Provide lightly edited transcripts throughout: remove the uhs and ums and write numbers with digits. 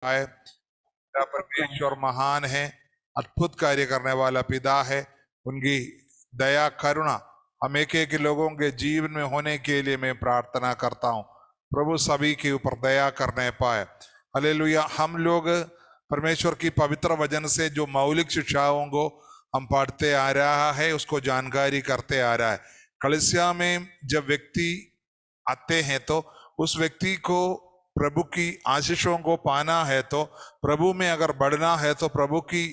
है। पिता परमेश्वर महान है, अद्भुत कार्य करने वाला पिता है। उनकी दया करुणा हम एक एक लोगों के जीवन में होने के लिए मैं प्रार्थना करता हूँ। प्रभु सभी के ऊपर दया करने पाए। हालेलुया। हम लोग परमेश्वर की पवित्र वचन से जो मौलिक शिक्षाओं को हम पढ़ते आ रहा है, उसको जानकारी करते आ रहा है। कलीसिया में जब व्यक्ति आते हैं तो उस व्यक्ति को प्रभु की आशीषों को पाना है, तो प्रभु में अगर बढ़ना है, तो प्रभु की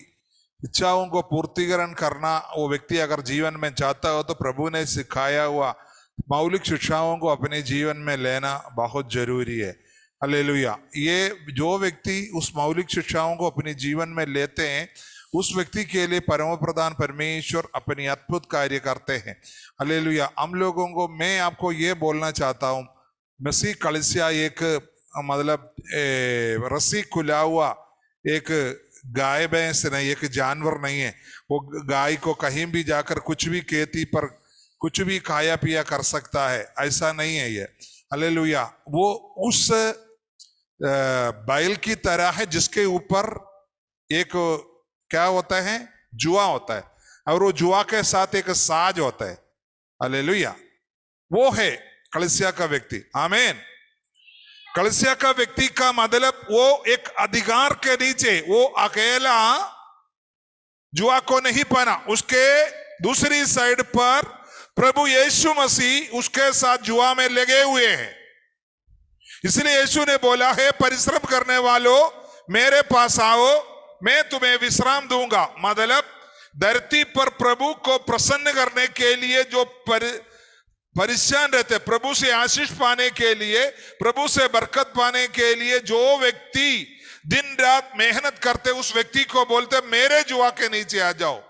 इच्छाओं को पूर्तिकरण करना वो व्यक्ति अगर जीवन में चाहता हो, तो प्रभु ने सिखाया हुआ मौलिक शिक्षाओं को अपने जीवन में लेना बहुत जरूरी है। हालेलुया। ये जो व्यक्ति उस मौलिक शिक्षाओं को अपने जीवन में लेते हैं, उस व्यक्ति के लिए परम प्रधान परमेश्वर अपनी अद्भुत कार्य करते हैं। हालेलुया। हम लोगों को, मैं आपको ये बोलना चाहता हूँ, मसीह कलीसिया एक मतलब रस्सी खुला हुआ एक गाय भैंस नहीं, एक जानवर नहीं है। वो गाय को कहीं भी जाकर कुछ भी खेती पर कुछ भी खाया पिया कर सकता है, ऐसा नहीं है ये। हालेलुया। वो उस बैल की तरह है जिसके ऊपर एक क्या होता है, जुआ होता है, और वो जुआ के साथ एक साज होता है। हालेलुया। वो है कलीसिया का व्यक्ति। आमीन। कलीसिया का व्यक्ति का मतलब वो एक अधिकार के नीचे, वो अकेला जुआ को नहीं पाना, उसके दूसरी साइड पर प्रभु यीशु मसीह उसके साथ जुआ में लगे हुए हैं। इसलिए यीशु ने बोला है, परिश्रम करने वालों मेरे पास आओ, मैं तुम्हें विश्राम दूंगा। मतलब धरती पर प्रभु को प्रसन्न करने के लिए जो परेशान रहते, प्रभु से आशीष पाने के लिए, प्रभु से बरकत पाने के लिए जो व्यक्ति दिन रात मेहनत करते, उस व्यक्ति को बोलते मेरे जुआ के नीचे आ जाओ।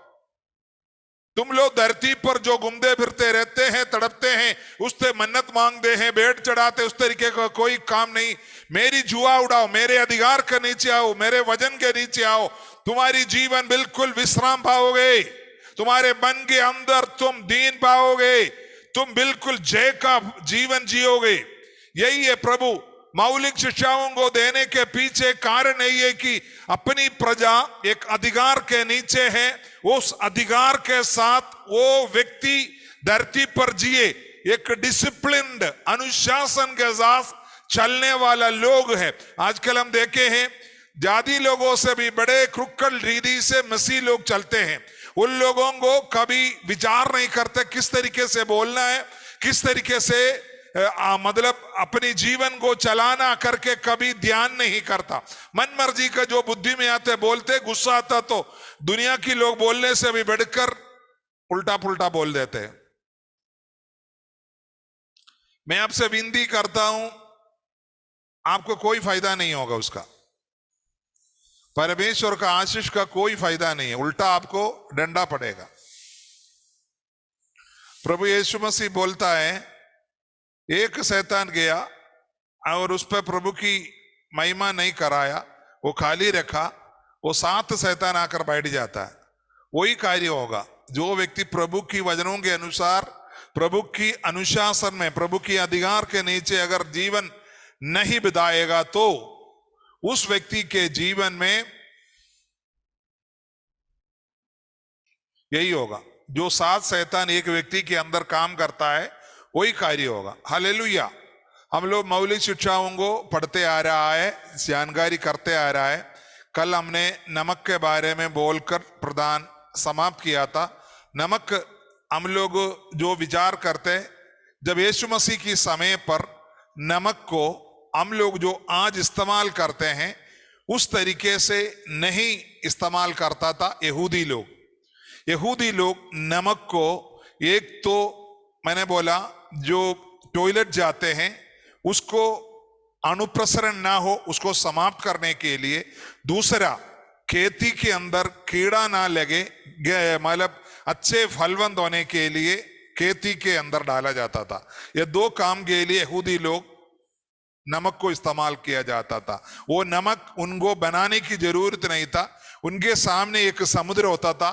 तुम लोग धरती पर जो घूमते फिरते रहते हैं, तड़पते हैं, उससे मन्नत मांगते हैं, भेंट चढ़ाते, उस तरीके का कोई काम नहीं। मेरी जुआ उड़ाओ, मेरे अधिकार के नीचे आओ, मेरे वजन के नीचे आओ। तुम्हारी जीवन बिल्कुल विश्राम पाओगे, तुम्हारे मन के अंदर तुम दीन पाओगे, तुम बिल्कुल जय का जीवन जियोगे। यही है प्रभु मौलिक शिक्षाओं को देने के पीछे कारण यही है कि अपनी प्रजा एक अधिकार के नीचे है, उस अधिकार के साथ वो व्यक्ति धरती पर जिए, एक डिसिप्लिन्ड अनुशासन के साथ चलने वाला लोग है। आजकल हम देखे हैं जाति लोगों से भी बड़े क्रुक्कड़ रीति से मसीह लोग चलते हैं। उन लोगों को कभी विचार नहीं करते किस तरीके से बोलना है, किस तरीके से मतलब अपनी जीवन को चलाना करके कभी ध्यान नहीं करता। मन मर्जी का जो बुद्धि में आते बोलते, गुस्सा आता तो दुनिया की लोग बोलने से भी बढ़कर उल्टा पुल्टा बोल देते हैं। मैं आपसे विनती करता हूं, आपको कोई फायदा नहीं होगा उसका, परमेश्वर का आशीष का कोई फायदा नहीं है, उल्टा आपको डंडा पड़ेगा। प्रभु यीशु मसीह बोलता है, एक शैतान गया और उस पर प्रभु की महिमा नहीं कराया, वो खाली रखा, वो 7 शैतान आकर बैठ जाता है। वही कार्य होगा, जो व्यक्ति प्रभु की वचनों के अनुसार, प्रभु की अनुशासन में, प्रभु की अधिकार के नीचे अगर जीवन नहीं बिताएगा, तो उस व्यक्ति के जीवन में यही होगा। जो 7 शैतान एक व्यक्ति के अंदर काम करता है, वही कार्य होगा। हालेलुया। हम लोग मौलिक शिक्षाओं को पढ़ते आ रहा है, जानकारी करते आ रहा है। कल हमने नमक के बारे में बोलकर प्रदान समाप्त किया था। नमक हम लोग जो विचार करते, जब यीशु मसीह की समय पर नमक को हम लोग जो आज इस्तेमाल करते हैं, उस तरीके से नहीं इस्तेमाल करता था यहूदी लोग। यहूदी लोग नमक को, एक तो मैंने बोला जो टॉयलेट जाते हैं उसको अनुप्रसरण ना हो, उसको समाप्त करने के लिए, दूसरा खेती के अंदर कीड़ा ना लगे, मतलब अच्छे फलवंत होने के लिए खेती के अंदर डाला जाता था। ये 2 काम के लिए यहूदी लोग नमक को इस्तेमाल किया जाता था। वो नमक उनको बनाने की जरूरत नहीं था, उनके सामने एक समुद्र होता था,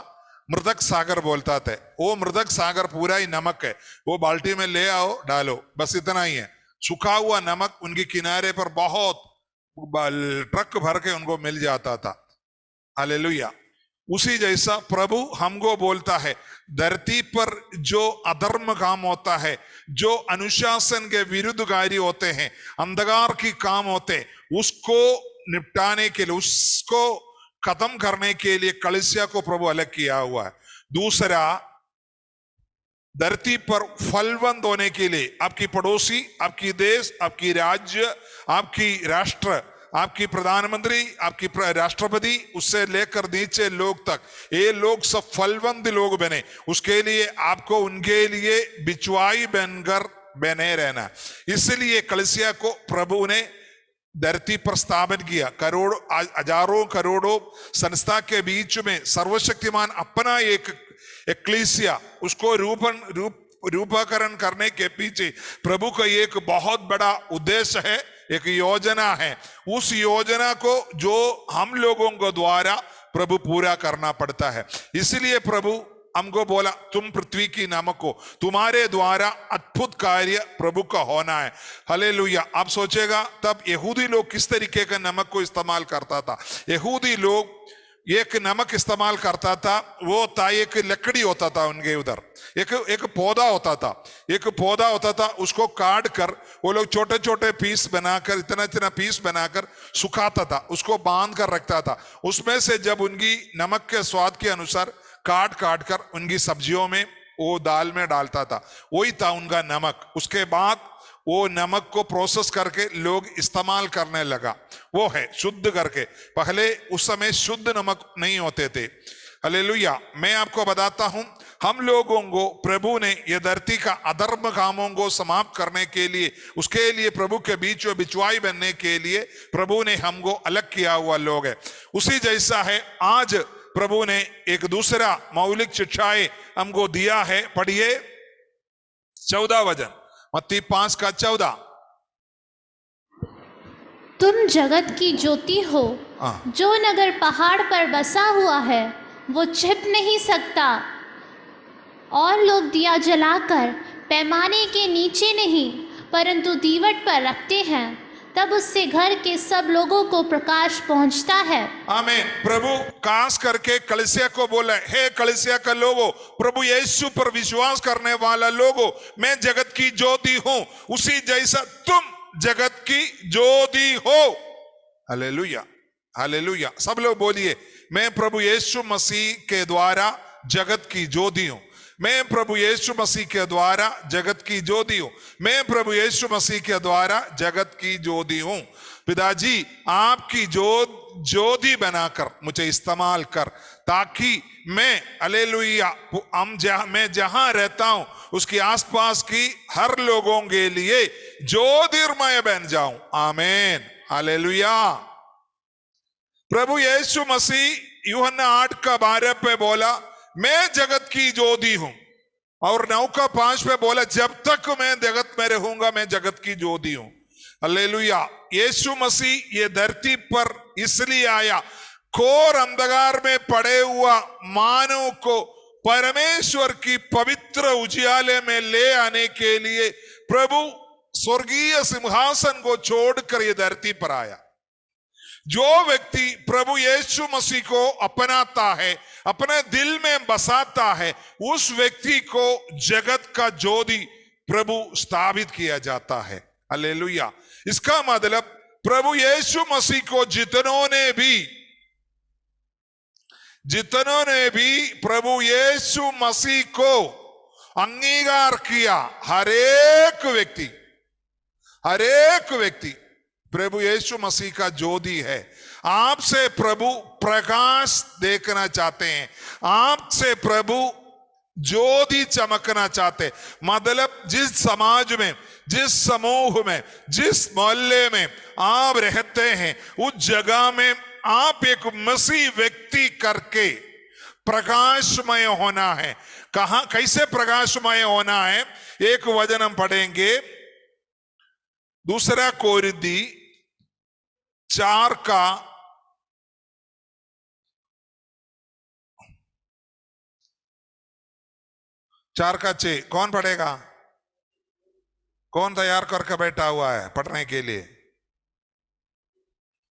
मृदक सागर बोलता था। वो मृदक सागर पूरा ही नमक है, वो बाल्टी में ले आओ, डालो, बस इतना ही है। सूखा हुआ नमक उनके किनारे पर बहुत ट्रक भर के उनको मिल जाता था। हालेलुया। उसी जैसा प्रभु हमको बोलता है, धरती पर जो अधर्म काम होता है, जो अनुशासन के विरुद्ध कार्य होते हैं, अंधकार की काम होते हैं, उसको निपटाने के लिए, उसको खत्म करने के लिए कलीसिया को प्रभु अलग किया हुआ है। दूसरा, धरती पर फलवंत होने के लिए आपकी पड़ोसी, आपकी देश, आपकी राज्य, आपकी राष्ट्र, आपकी प्रधानमंत्री, आपकी राष्ट्रपति, उससे लेकर नीचे लोग तक, ये लोग सब फलवंत लोग बने, उसके लिए आपको उनके लिए बिचवाई बनकर बने रहना। इसलिए कलीसिया को प्रभु ने धरती पर स्थापित किया। करोड़ हजारों करोड़ों संस्था के बीच में सर्वशक्तिमान अपना एक एक्लीसिया, उसको रूपाकरण करने के पीछे प्रभु का एक बहुत बड़ा उद्देश्य है, एक योजना है। उस योजना को जो हम लोगों को द्वारा प्रभु पूरा करना पड़ता है। इसलिए प्रभु हमको बोला, तुम पृथ्वी की नमक हो, तुम्हारे द्वारा अद्भुत कार्य प्रभु का होना है। हालेलुया। आप सोचेगा तब यहूदी लोग किस तरीके का नमक को इस्तेमाल करता था। यहूदी लोग एक नमक इस्तेमाल करता था, वो था एक लकड़ी होता था उनके उधर, एक पौधा होता था, एक पौधा होता था, उसको काट कर वो लोग छोटे छोटे पीस बनाकर, इतना इतना पीस बनाकर सुखाता था, उसको बांध कर रखता था। उसमें से जब उनकी नमक के स्वाद के अनुसार काट काट कर उनकी सब्जियों में, वो दाल में डालता था, वही था उनका नमक। उसके बाद वो नमक को प्रोसेस करके लोग इस्तेमाल करने लगा, वो है शुद्ध करके। पहले उस समय शुद्ध नमक नहीं होते थे। हालेलुया। मैं आपको बताता हूं, हम लोगों को प्रभु ने ये धरती का अधर्म कामों को समाप्त करने के लिए, उसके लिए प्रभु के बीच में बिचवाई बनने के लिए प्रभु ने हमको अलग किया हुआ लोग है। उसी जैसा है, आज प्रभु ने एक दूसरा मौलिक शिक्षाएं हमको दिया है। पढ़िए 14 वचन, मत्ती 5 का 14। तुम जगत की ज्योति हो। जो नगर पहाड़ पर बसा हुआ है वो छिप नहीं सकता, और लोग दिया जलाकर पैमाने के नीचे नहीं परंतु दीवट पर रखते हैं, तब उससे घर के सब लोगों को प्रकाश पहुंचता है। आमीन। प्रभु खास करके कलीसिया को बोला, हे कलीसिया का लोगों, प्रभु यीशु पर विश्वास करने वाला लोगों, मैं जगत की ज्योति हूं, उसी जैसा तुम जगत की ज्योति हो। Hallelujah, hallelujah. सब लोग बोलिए, मैं प्रभु यीशु मसीह के द्वारा जगत की ज्योति हूं। मैं प्रभु यीशु मसीह के द्वारा जगत की ज्योति हूं। मैं प्रभु यीशु मसीह के द्वारा जगत की ज्योति हूं। पिताजी, आपकी ज्योति बनाकर मुझे इस्तेमाल कर, ताकि मैं, हालेलुया, मैं जहां रहता हूं उसके आसपास की हर लोगों के लिए ज्योतिर्मय बन जाऊं। आमीन, हालेलुया। प्रभु यीशु मसीह यूहन्ना 8 का 12 पे बोला, मैं जगत की ज्योति हूं, और 9 का 5 पे बोला, जब तक मैं जगत में रहूंगा मैं जगत की ज्योति हूं। हालेलुया। यीशु मसीह ये धरती पर इसलिए आया, घोर अंधकार में पड़े हुआ मानव को परमेश्वर की पवित्र उजियाले में ले आने के लिए प्रभु स्वर्गीय सिंहासन को छोड़कर ये धरती पर आया। जो व्यक्ति प्रभु यीशु मसीह को अपनाता है, अपने दिल में बसाता है, उस व्यक्ति को जगत का ज्योति प्रभु स्थापित किया जाता है। हालेलुया। इसका मतलब प्रभु यीशु मसीह को जितनों ने भी प्रभु यीशु मसीह को अंगीकार किया, हर एक व्यक्ति प्रभु यीशु मसीह का ज्योति है। आपसे प्रभु प्रकाश देखना चाहते हैं, आपसे प्रभु ज्योति चमकना चाहते। मतलब जिस समाज में, जिस समूह में, जिस मोहल्ले में आप रहते हैं, उस जगह में आप एक मसीह व्यक्ति करके प्रकाशमय होना है। कहां, कैसे प्रकाशमय होना है? एक वचन हम पढ़ेंगे, 2 कोरिन्थी 4 का 6। कौन पढ़ेगा? कौन तैयार करके बैठा हुआ है पढ़ने के लिए?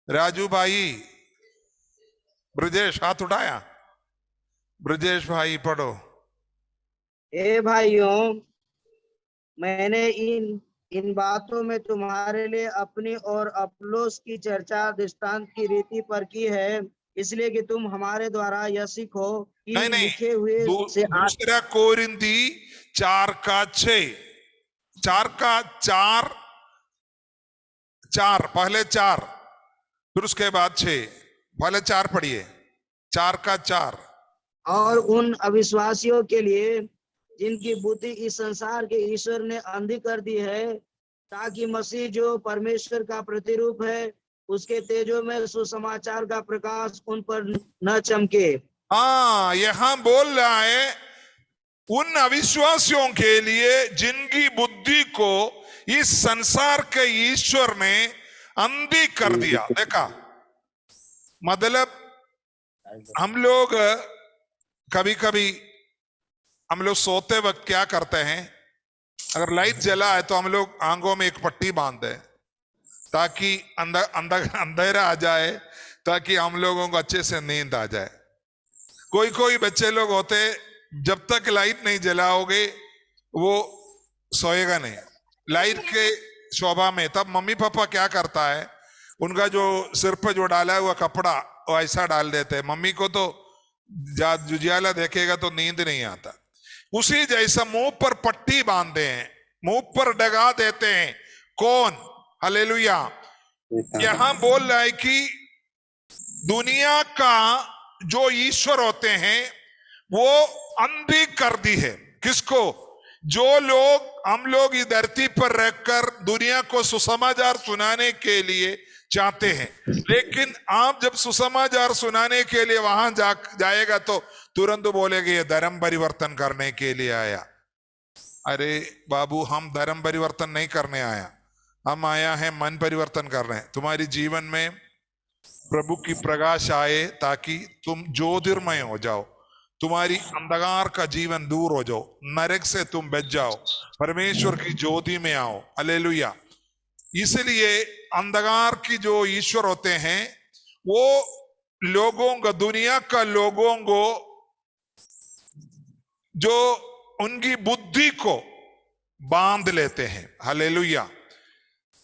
राजू भाई, ब्रजेश हाथ उठाया, ब्रजेश भाई पढ़ो। हे भाइयों, मैंने इन इन बातों में तुम्हारे लिए अपनी और अपुल्लोस की चर्चा दृष्टांत की रीति पर की है, इसलिए कि तुम हमारे द्वारा यह सीखो कि नहीं नहीं, लिखे हुए से दूसरा कोरिंथी 4:6, 4:4, 4 पहले 4 फिर उसके बाद 6, पहले 4 पढ़िए, 4:4। और उन अविश्वासियों के लिए जिनकी बुद्धि इस संसार के ईश्वर ने अंधी कर दी है, ताकि मसीह जो परमेश्वर का प्रतिरूप है उसके तेजों में सुसमाचार का प्रकाश उन पर न चमके। हाँ, यहां बोल रहा है उन अविश्वासियों के लिए जिनकी बुद्धि को इस संसार के ईश्वर ने अंधी कर दिया। देखा, मतलब हम लोग कभी कभी हम लोग सोते वक्त क्या करते हैं, अगर लाइट जला है तो हम लोग आंखों में एक पट्टी बांध दें ताकि अंधेरा आ जाए, ताकि हम लोगों को अच्छे से नींद आ जाए। कोई कोई बच्चे लोग होते जब तक लाइट नहीं जलाओगे वो सोएगा नहीं, लाइट के शोभा में। तब मम्मी पापा क्या करता है, उनका जो सिर पर जो डाला हुआ कपड़ा वो ऐसा डाल देते हैं। मम्मी को तो जुजियाला देखेगा तो नींद नहीं आता। उसी जैसा मुंह पर पट्टी बांधते हैं, मुंह पर डगा देते हैं। कौन? हालेलुया। यहां बोल रहा है कि दुनिया का जो ईश्वर होते हैं वो अंधी कर दी है। किसको? जो लोग हम लोग इस धरती पर रहकर दुनिया को सुसमाचार सुनाने के लिए चाहते हैं, लेकिन आप जब सुसमाचार सुनाने के लिए वहां जाएगा तो तुरंत बोलेगे ये धर्म परिवर्तन करने के लिए आया। अरे बाबू, हम धर्म परिवर्तन नहीं करने आया, हम आया है मन परिवर्तन करने। तुम्हारी जीवन में प्रभु की प्रकाश आए ताकि तुम ज्योतिर्मय हो जाओ, तुम्हारी अंधकार का जीवन दूर हो जाओ, नरक से तुम बच जाओ, परमेश्वर की ज्योति में आओ। हालेलुया। इसलिए अंधकार की जो ईश्वर होते हैं वो लोगों को, दुनिया का लोगों को, जो उनकी बुद्धि को बांध लेते हैं। हालेलुया।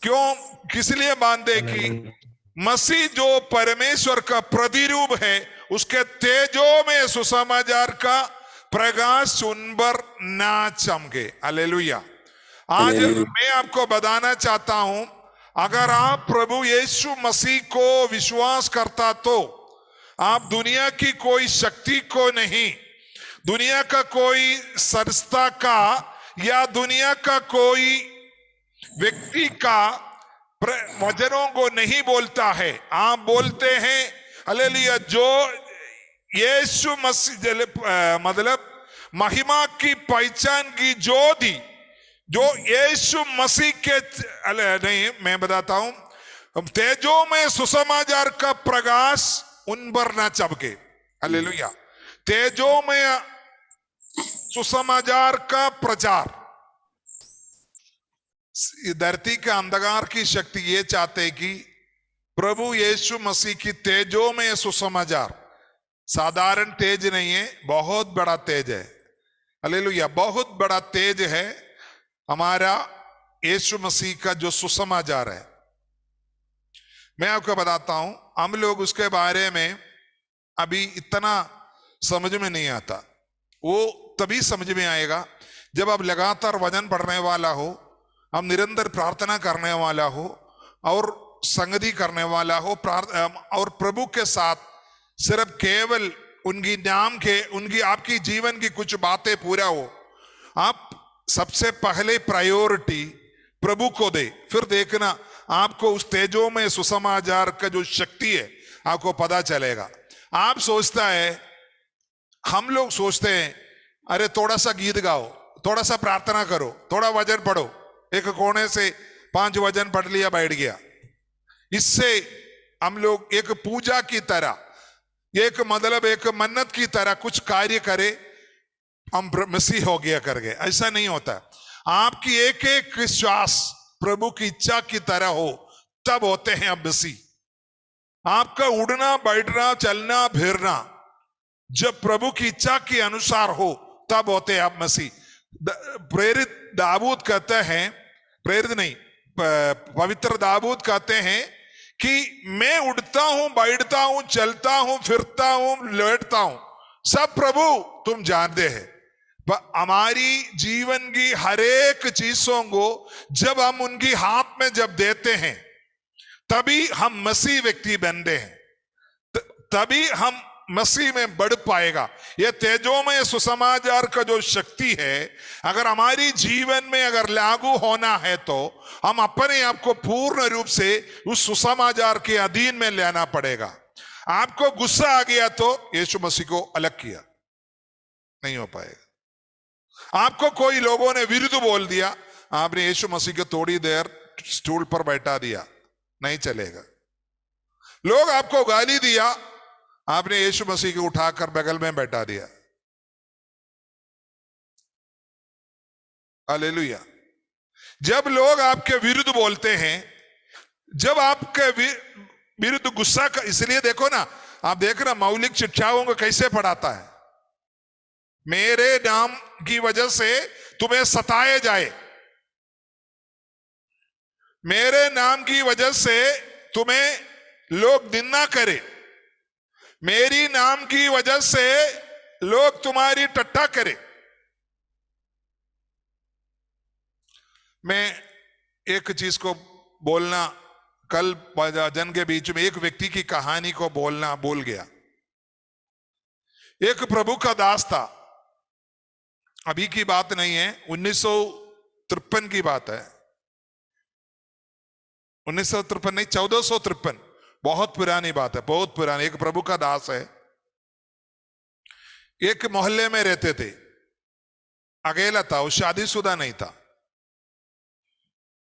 क्यों, किस लिए बांधे? कि मसीह जो परमेश्वर का प्रतिरूप है उसके तेजों में सुसमाचार का प्रकाश उन पर ना चमके। हालेलुया। आज मैं आपको बताना चाहता हूं, अगर आप प्रभु यीशु मसीह को विश्वास करता तो आप दुनिया की कोई शक्ति को नहीं, दुनिया का कोई संस्था का या दुनिया का कोई व्यक्ति का वचनों को नहीं बोलता है। आप बोलते हैं हालेलुया, जो यीशु मसीह मतलब महिमा की पहचान की ज्योति जो यीशु मसीह के नहीं, मैं बताता हूं, तेजों में सुसमाचार का प्रकाश उन पर ना चमके। हालेलुया। तेजों में सुसमाचार का प्रचार। धरती के अंधकार की शक्ति ये चाहते कि प्रभु यीशु मसीह की तेजों में सुसमाचार, साधारण तेज नहीं है, बहुत बड़ा तेज है। हालेलुया। बहुत बड़ा तेज है हमारा यीशु मसीह का जो सुसमाचार है। मैं आपको बताता हूं, हम लोग उसके बारे में अभी इतना समझ में नहीं आता। वो तभी समझ में आएगा जब आप लगातार वचन पढ़ने वाला हो, हम निरंतर प्रार्थना करने वाला हो और संगति करने वाला हो, और प्रभु के साथ सिर्फ केवल उनकी नाम के, उनकी आपकी जीवन की कुछ बातें पूरा हो। आप सबसे पहले प्रायोरिटी प्रभु को दे, फिर देखना आपको उस तेजों में सुसमाचार का जो शक्ति है आपको पता चलेगा। आप सोचता है, हम लोग सोचते हैं अरे थोड़ा सा गीत गाओ, थोड़ा सा प्रार्थना करो, थोड़ा वचन पढ़ो, एक कोने से 5 वचन पढ़ लिया बैठ गया। इससे हम लोग एक पूजा की तरह, एक मतलब एक मन्नत की तरह कुछ कार्य करे, हम मसीह हो गया कर गए। ऐसा नहीं होता। आपकी एक एक श्वास प्रभु की इच्छा की तरह हो, तब होते हैं अब मसीह। आपका उड़ना बैठना चलना फिरना जब प्रभु की इच्छा के अनुसार हो तब होते आप मसीह। प्रेरित दाऊद कहते हैं, प्रेरित नहीं, पवित्र दाऊद कहते हैं कि मैं उड़ता हूं, बैठता हूं, चलता हूं, फिरता हूं, लेटता हूं, सब प्रभु तुम जानते हैं। हमारी जीवन की हर एक चीजों को जब हम उनकी हाथ में जब देते हैं तभी हम मसीह व्यक्ति बनते हैं, तभी हम मसीह में बढ़ पाएगा। यह तेजोमय सुसमाचार का जो शक्ति है अगर हमारी जीवन में अगर लागू होना है तो हम अपने आप को पूर्ण रूप से उस सुसमाचार के अधीन में लेना पड़ेगा। आपको गुस्सा आ गया तो यीशु मसीह को अलग किया, नहीं हो पाएगा। आपको कोई लोगों ने विरुद्ध बोल दिया, आपने यीशु मसीह को थोड़ी देर स्टूल पर बैठा दिया, नहीं चलेगा। लोग आपको गाली दिया, आपने यीशु मसीह को उठाकर बगल में बैठा दिया। हालेलुया। जब लोग आपके विरुद्ध बोलते हैं, जब आपके विरुद्ध गुस्सा का, इसलिए देखो ना, आप देख रहे मौलिक शिक्षाओं को कैसे पढ़ाता है, मेरे नाम की वजह से तुम्हें सताए जाए, मेरे नाम की वजह से तुम्हें लोग निंदा करे, मेरी नाम की वजह से लोग तुम्हारी टट्टा करें। मैं एक चीज को बोलना, कल जन के बीच में एक व्यक्ति की कहानी को बोलना भूल गया। एक प्रभु का दास था, अभी की बात नहीं है, 1953 की बात है, 1953 नहीं, 1453, बहुत पुरानी बात है, बहुत पुरानी। एक प्रभु का दास है, एक मोहल्ले में रहते थे, अकेला था, वो शादीशुदा नहीं था,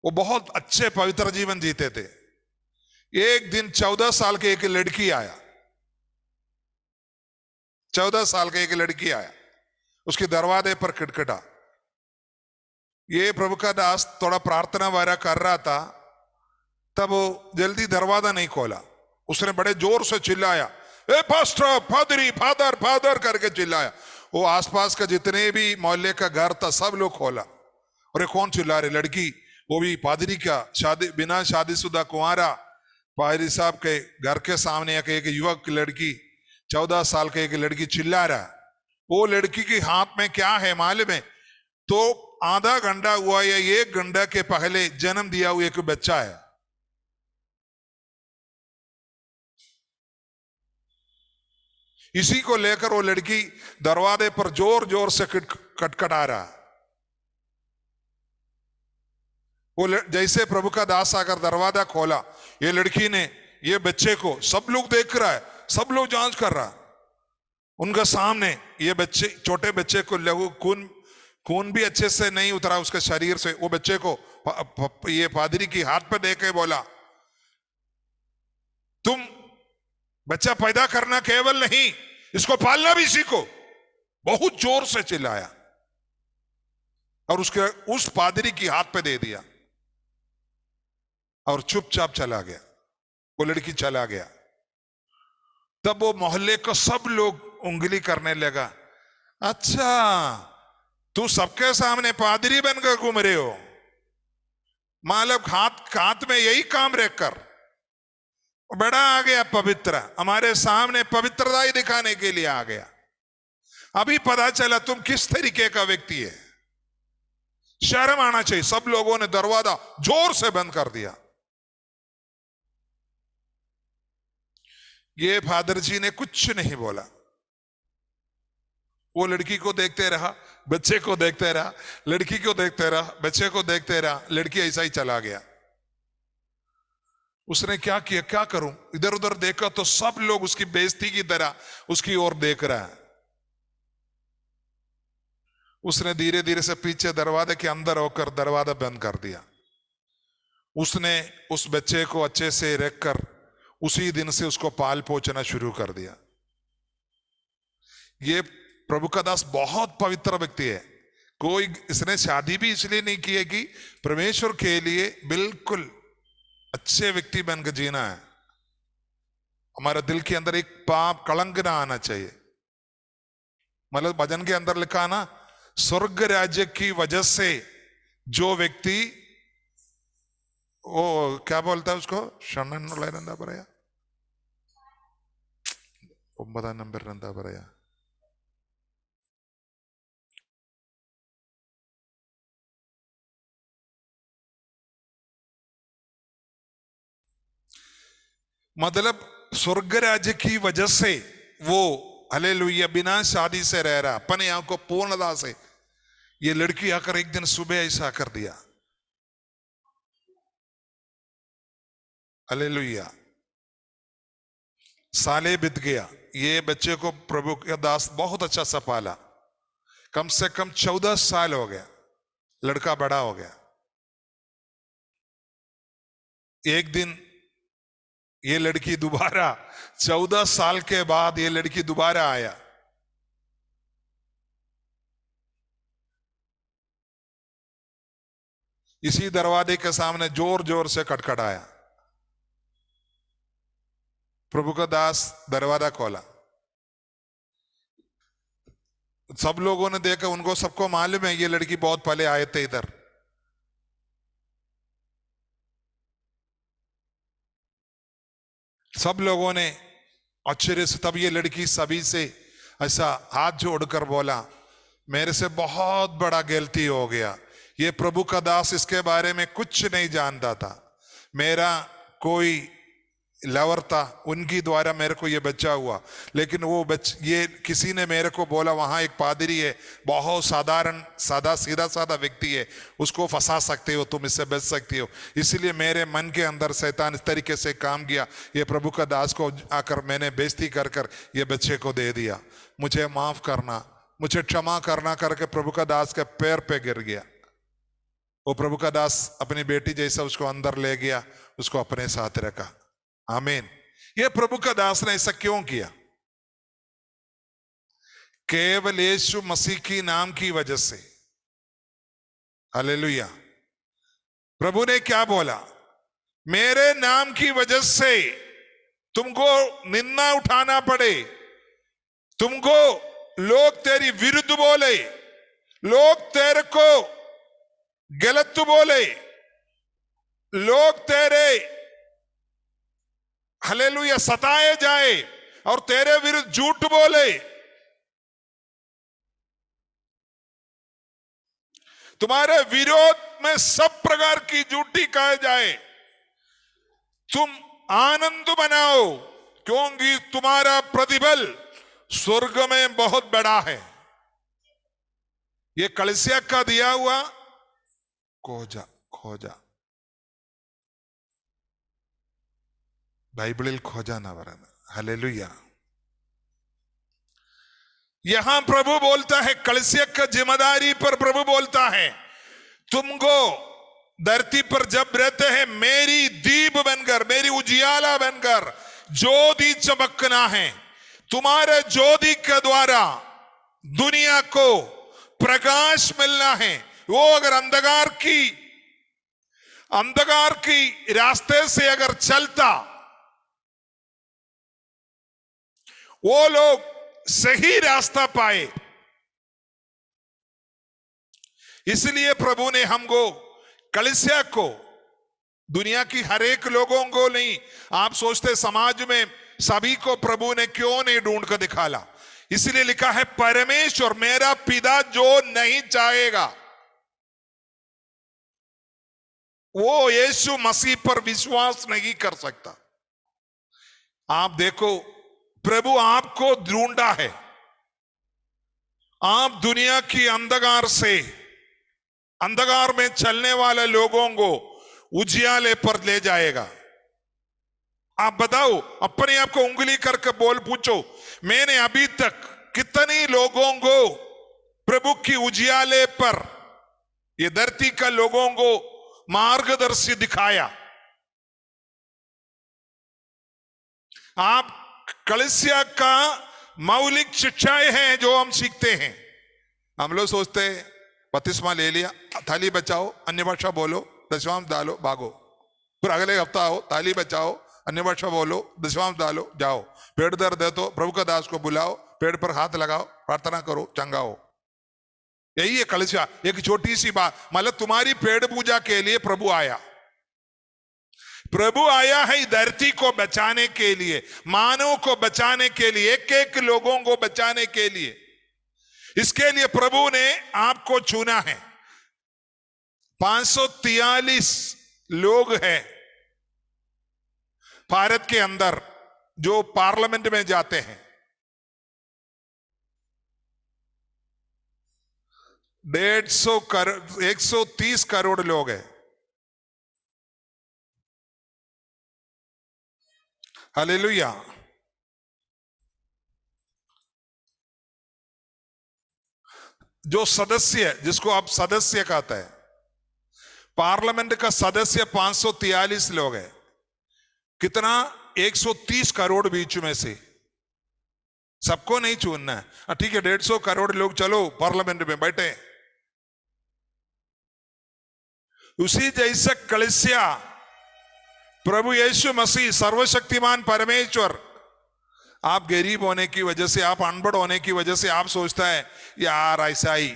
वो बहुत अच्छे पवित्र जीवन जीते थे। एक दिन 14 साल की एक लड़की आया, 14 साल की एक लड़की आया, उसके दरवाजे पर खटखटा। ये प्रभु का दास थोड़ा प्रार्थना वगैरह कर रहा था, तब वो जल्दी दरवाजा नहीं खोला, उसने बड़े जोर से चिल्लाया, ए पास्टर, फादरी, फादर, फादर करके चिल्लाया। वो आसपास का जितने भी मोहल्ले का घर था सब लोग खोला, और ये कौन चिल्ला रहे? लड़की, वो भी पादरी का, शादी, बिना शादीशुदा कुंवारा, पादरी साहब के घर के सामने एक युवक लड़की, 14 साल की एक लड़की चिल्ला रहा है। वो लड़की के हाथ में क्या है मालूम है? तो आधा घंटा हुआ या 1 घंटा के पहले जन्म दिया हुआ एक बच्चा है। इसी को लेकर वो लड़की दरवाजे पर जोर जोर से खटखटा रहा। वो जैसे प्रभु का दास आकर दरवाजा खोला, ये लड़की ने ये बच्चे को, सब लोग देख रहा है, सब लोग जांच कर रहा, उनका सामने ये बच्चे, छोटे बच्चे को लहू, खून भी अच्छे से नहीं उतरा उसके शरीर से। वो बच्चे को ये पादरी की हाथ पे देके बोला, तुम बच्चा पैदा करना केवल नहीं, इसको पालना भी सीखो। बहुत जोर से चिल्लाया और उसके उस पादरी की हाथ पे दे दिया और चुपचाप चला गया। वो लड़की चला गया। तब वो मोहल्ले को सब लोग उंगली करने लगा, अच्छा तू सबके सामने पादरी बनकर घूम रहे हो, मालूम हाथ में यही काम रखकर बड़ा आ गया पवित्र, हमारे सामने पवित्रता ही दिखाने के लिए आ गया। अभी पता चला तुम किस तरीके का व्यक्ति है, शर्म आना चाहिए। सब लोगों ने दरवाजा जोर से बंद कर दिया। ये फादर जी ने कुछ नहीं बोला, वो लड़की को देखते रहा, बच्चे को देखते रहा, लड़की को देखते रहा, बच्चे को देखते रहा, लड़की ऐसा ही चला गया। उसने क्या किया, क्या करूं, इधर उधर देखा तो सब लोग उसकी बेइज्जती की तरह उसकी ओर देख रहा है। उसने धीरे धीरे से पीछे दरवाजे के अंदर होकर दरवाजा बंद कर दिया। उसने उस बच्चे को अच्छे से रखकर उसी दिन से उसको पाल पोछना शुरू कर दिया। ये प्रभु का दास बहुत पवित्र व्यक्ति है। कोई इसने शादी भी इसलिए नहीं की है कि परमेश्वर के लिए बिल्कुल अच्छे व्यक्ति बनकर जीना है। हमारे दिल के अंदर एक पाप कलंक ना आना चाहिए। मतलब भजन के अंदर लिखा ना, स्वर्ग राज्य की वजह से जो व्यक्ति, वो क्या बोलता है उसको, ഷണ്ണനുള്ള എന്താ പറയാ, 9ാം നമ്പറിന് എന്താ പറയാ, मतलब स्वर्ग राज्य की वजह से वो हालेलुया बिना शादी से रह रहा, अपने आप को पूर्णता से, ये लड़की आकर एक दिन सुबह ऐसा कर दिया, हालेलुया, साले बीत गया, ये बच्चे को प्रभु का दास बहुत अच्छा सा पाला, कम से कम 14 साल हो गया, लड़का बड़ा हो गया। एक दिन ये लड़की दोबारा 14 साल के बाद ये लड़की दोबारा आया, इसी दरवाजे के सामने जोर जोर से खटखटाया। प्रभु का दास दरवाजा खोला, सब लोगों ने देखा, उनको सबको मालूम है ये लड़की बहुत पहले आए थे इधर। सब लोगों ने आश्चर्य से, तब ये लड़की सभी से ऐसा हाथ जोड़कर बोला, मेरे से बहुत बड़ा गलती हो गया, ये प्रभु का दास इसके बारे में कुछ नहीं जानता था, मेरा कोई लवर था, उनकी द्वारा मेरे को ये बच्चा हुआ, लेकिन वो ये किसी ने मेरे को बोला वहां एक पादरी है, बहुत साधारण सीधा साधा व्यक्ति है, उसको फंसा सकते हो तुम, इससे बच सकती हो, इसलिए मेरे मन के अंदर शैतान इस तरीके से काम किया, ये प्रभु का दास को आकर मैंने बेइज्जती कर कर ये बच्चे को दे दिया, मुझे माफ करना, मुझे क्षमा करना करके प्रभु का दास के पैर पे गिर गया। वो प्रभु का दास अपनी बेटी जैसा उसको अंदर ले गया, उसको अपने साथ रखा। आमीन। ये प्रभु का दास ने ऐसा क्यों किया? केवल यीशु मसीह की नाम की वजह से। हालेलुया। प्रभु ने क्या बोला? मेरे नाम की वजह से तुमको निंदा उठाना पड़े, तुमको लोग तेरी विरुद्ध बोले, लोग तेरे को गलत बोले, लोग तेरे हालेलुया सताए जाए और तेरे विरुद्ध झूठ बोले, तुम्हारे विरोध में सब प्रकार की झूठी कहे जाए, तुम आनंद मनाओ क्योंकि तुम्हारा प्रतिफल स्वर्ग में बहुत बड़ा है। ये कलीसिया का दिया हुआ खोजा बाइबलिल खोजा ना वरन। हालेलुया। यहां प्रभु बोलता है, कलीसिया का जिम्मेदारी पर प्रभु बोलता है, तुमको धरती पर जब रहते हैं मेरी दीप बनकर, मेरी उजियाला बनकर ज्योति चमकना है, तुम्हारे ज्योति के द्वारा दुनिया को प्रकाश मिलना है। वो अगर अंधकार की रास्ते से अगर चलता, वो लोग सही रास्ता पाए। इसलिए प्रभु ने हमको, कलीसिया को, दुनिया की हर एक लोगों को नहीं, आप सोचते समाज में सभी को प्रभु ने क्यों नहीं ढूंढ कर दिखाला? इसलिए लिखा है, परमेश्वर मेरा पिता जो नहीं चाहेगा वो यीशु मसीह पर विश्वास नहीं कर सकता। आप देखो, प्रभु आपको ढूंढा है, आप दुनिया की अंधकार में चलने वाले लोगों को उजियाले पर ले जाएगा। आप बताओ, अपने आप को उंगली करके बोल पूछो, मैंने अभी तक कितने लोगों को प्रभु की उजियाले पर, ये धरती का लोगों को मार्गदर्शी दिखाया? आप कलीसिया का मौलिक शिक्षाएं हैं जो हम सीखते हैं। हम लोग सोचते हैं बपतिस्मा ले लिया, थाली बचाओ, अन्य भाषा बोलो, दशवांश डालो, भागो, फिर अगले हफ्ता आओ, थाली बचाओ, अन्य भाषा बोलो, दशवांश डालो, जाओ। पेट दर्द है तो प्रभु का दास को बुलाओ, पेट पर हाथ लगाओ, प्रार्थना करो, चंगा हो। यही है कलीसिया। एक छोटी सी बात, मतलब तुम्हारी पेड़ पूजा के लिए प्रभु आया। प्रभु आया है धरती को बचाने के लिए, मानव को बचाने के लिए, एक एक लोगों को बचाने के लिए। इसके लिए प्रभु ने आपको चुना है। 543 लोग हैं भारत के अंदर जो पार्लियामेंट में जाते हैं। 150 करोड़, 130 करोड़ लोग हैं। हालेलुया। जो सदस्य, जिसको आप सदस्य कहते हैं, पार्लियामेंट का सदस्य 543 लोग हैं। कितना? 130 करोड़ बीच में से। सबको नहीं चुनना है। ठीक है, 150 करोड़ लोग चलो पार्लियामेंट में बैठे। उसी जैसे कलीसिया, प्रभु यीशु मसीह सर्वशक्तिमान परमेश्वर, आप गरीब होने की वजह से, आप अनपढ़ होने की वजह से आप सोचता है यार ऐसा ही